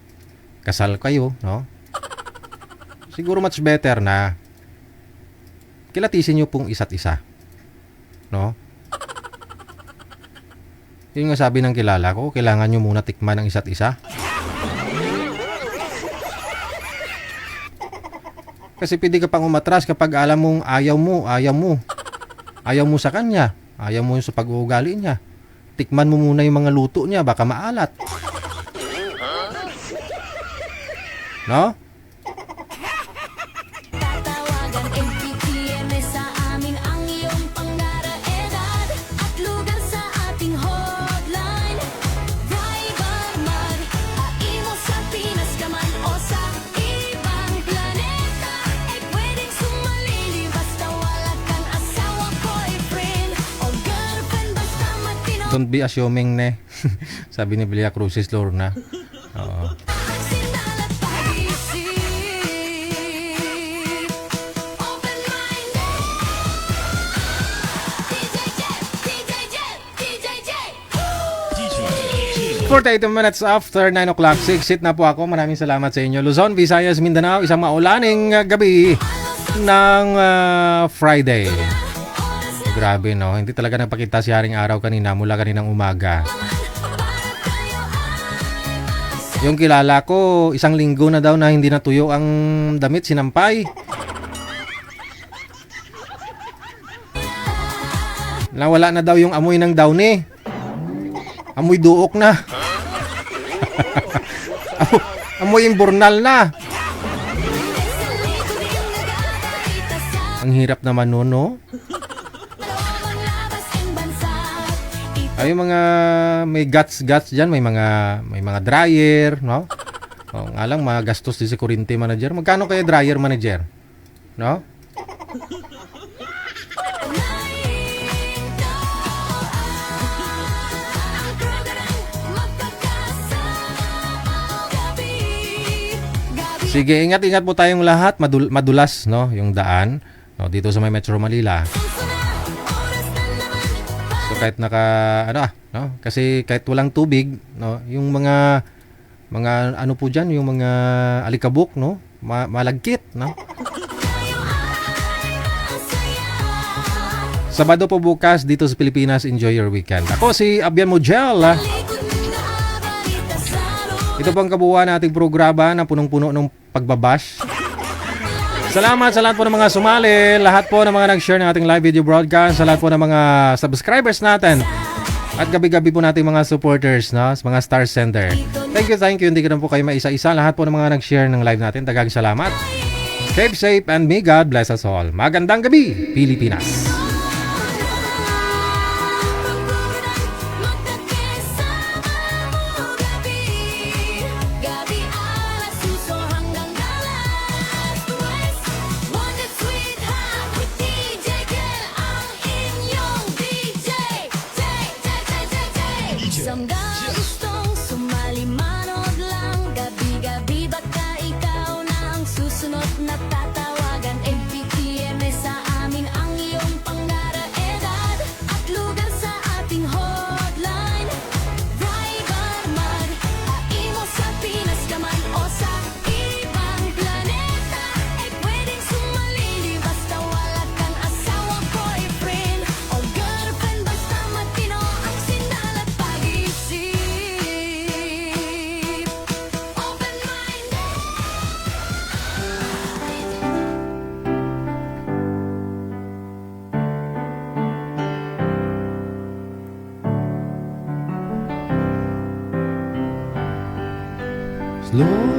Kasal kayo, no? Siguro much better na kilatisin nyo pong isa't isa. No? Yun nga sabi ng kilala ko, kailangan nyo muna tikman ang isa't isa. Kasi pwede ka pang umatras kapag alam mong ayaw mo. Ayaw mo sa kanya. Ayaw mo sa pag-uugali niya. Tikman mo muna yung mga luto niya, baka maalat. No? Tatawagan MPPM sa amin ang iyong pangara-edad at lugar sa ating hotline. Driver man, haimo sa Pinas ka man o sa ibang planeta, ay pwedeng sumalili basta wala kang asawa, boyfriend o girlfriend, basta matino. Don't be assuming, ne. Sabi ni Belia Crucis Lorna. Oo. Sindalat pag-isip, open mind. DJ Jet, DJ Jet, DJ Jet. 48 minutes after 9 o'clock, 6 na po ako. Maraming salamat sa inyo. Luzon, Visayas, Mindanao, isang maulaning gabi ng Friday. Grabe, no? Hindi talaga nagpakita si Haring Araw kanina, mula kaninang umaga. Yung kilala ko, isang linggo na daw na hindi natuyo ang damit, sinampay. Nawala na daw yung amoy ng downy. Amoy duok na. Amoy imburnal na. Ang hirap naman nun, no? Ay, yung mga may guts dyan, may mga dryer, no? O, nga lang, magastos din si Kurente manager. Magkano kaya dryer manager? No? Sige, ingat-ingat po tayong lahat. Madulas, no? Yung daan, no? Dito sa may Metro Manila. So kahit no? Kasi kahit walang tubig, no, yung mga ano po diyan, yung mga alikabok, no, malagkit, no. Sabado po bukas dito sa Pilipinas, enjoy your weekend. Ako si Abian Mojel. Ito po ang kabuuan nating programa na punong-puno ng pagbabash. Salamat sa lahat po ng mga sumali, lahat po ng mga nag-share ng ating live video broadcast, sa lahat po ng mga subscribers natin, at gabi-gabi po nating mga supporters, no? Mga star sender. Thank you. Hindi ko na po kayo maisa-isa. Lahat po ng mga nag-share ng live natin, daghang salamat. Keep safe and may God bless us all. Magandang gabi, Pilipinas. Samga gustong sumali, manood lang. Gabi-gabi baka ikaw na ang susunod na tatawagan. MPPM sa amin ang iyong Lords.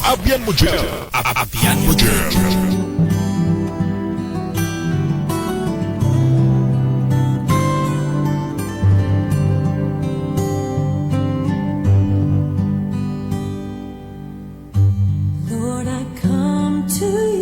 Abyan mo dyan. Abyan mo dyan. Lord, I come to you.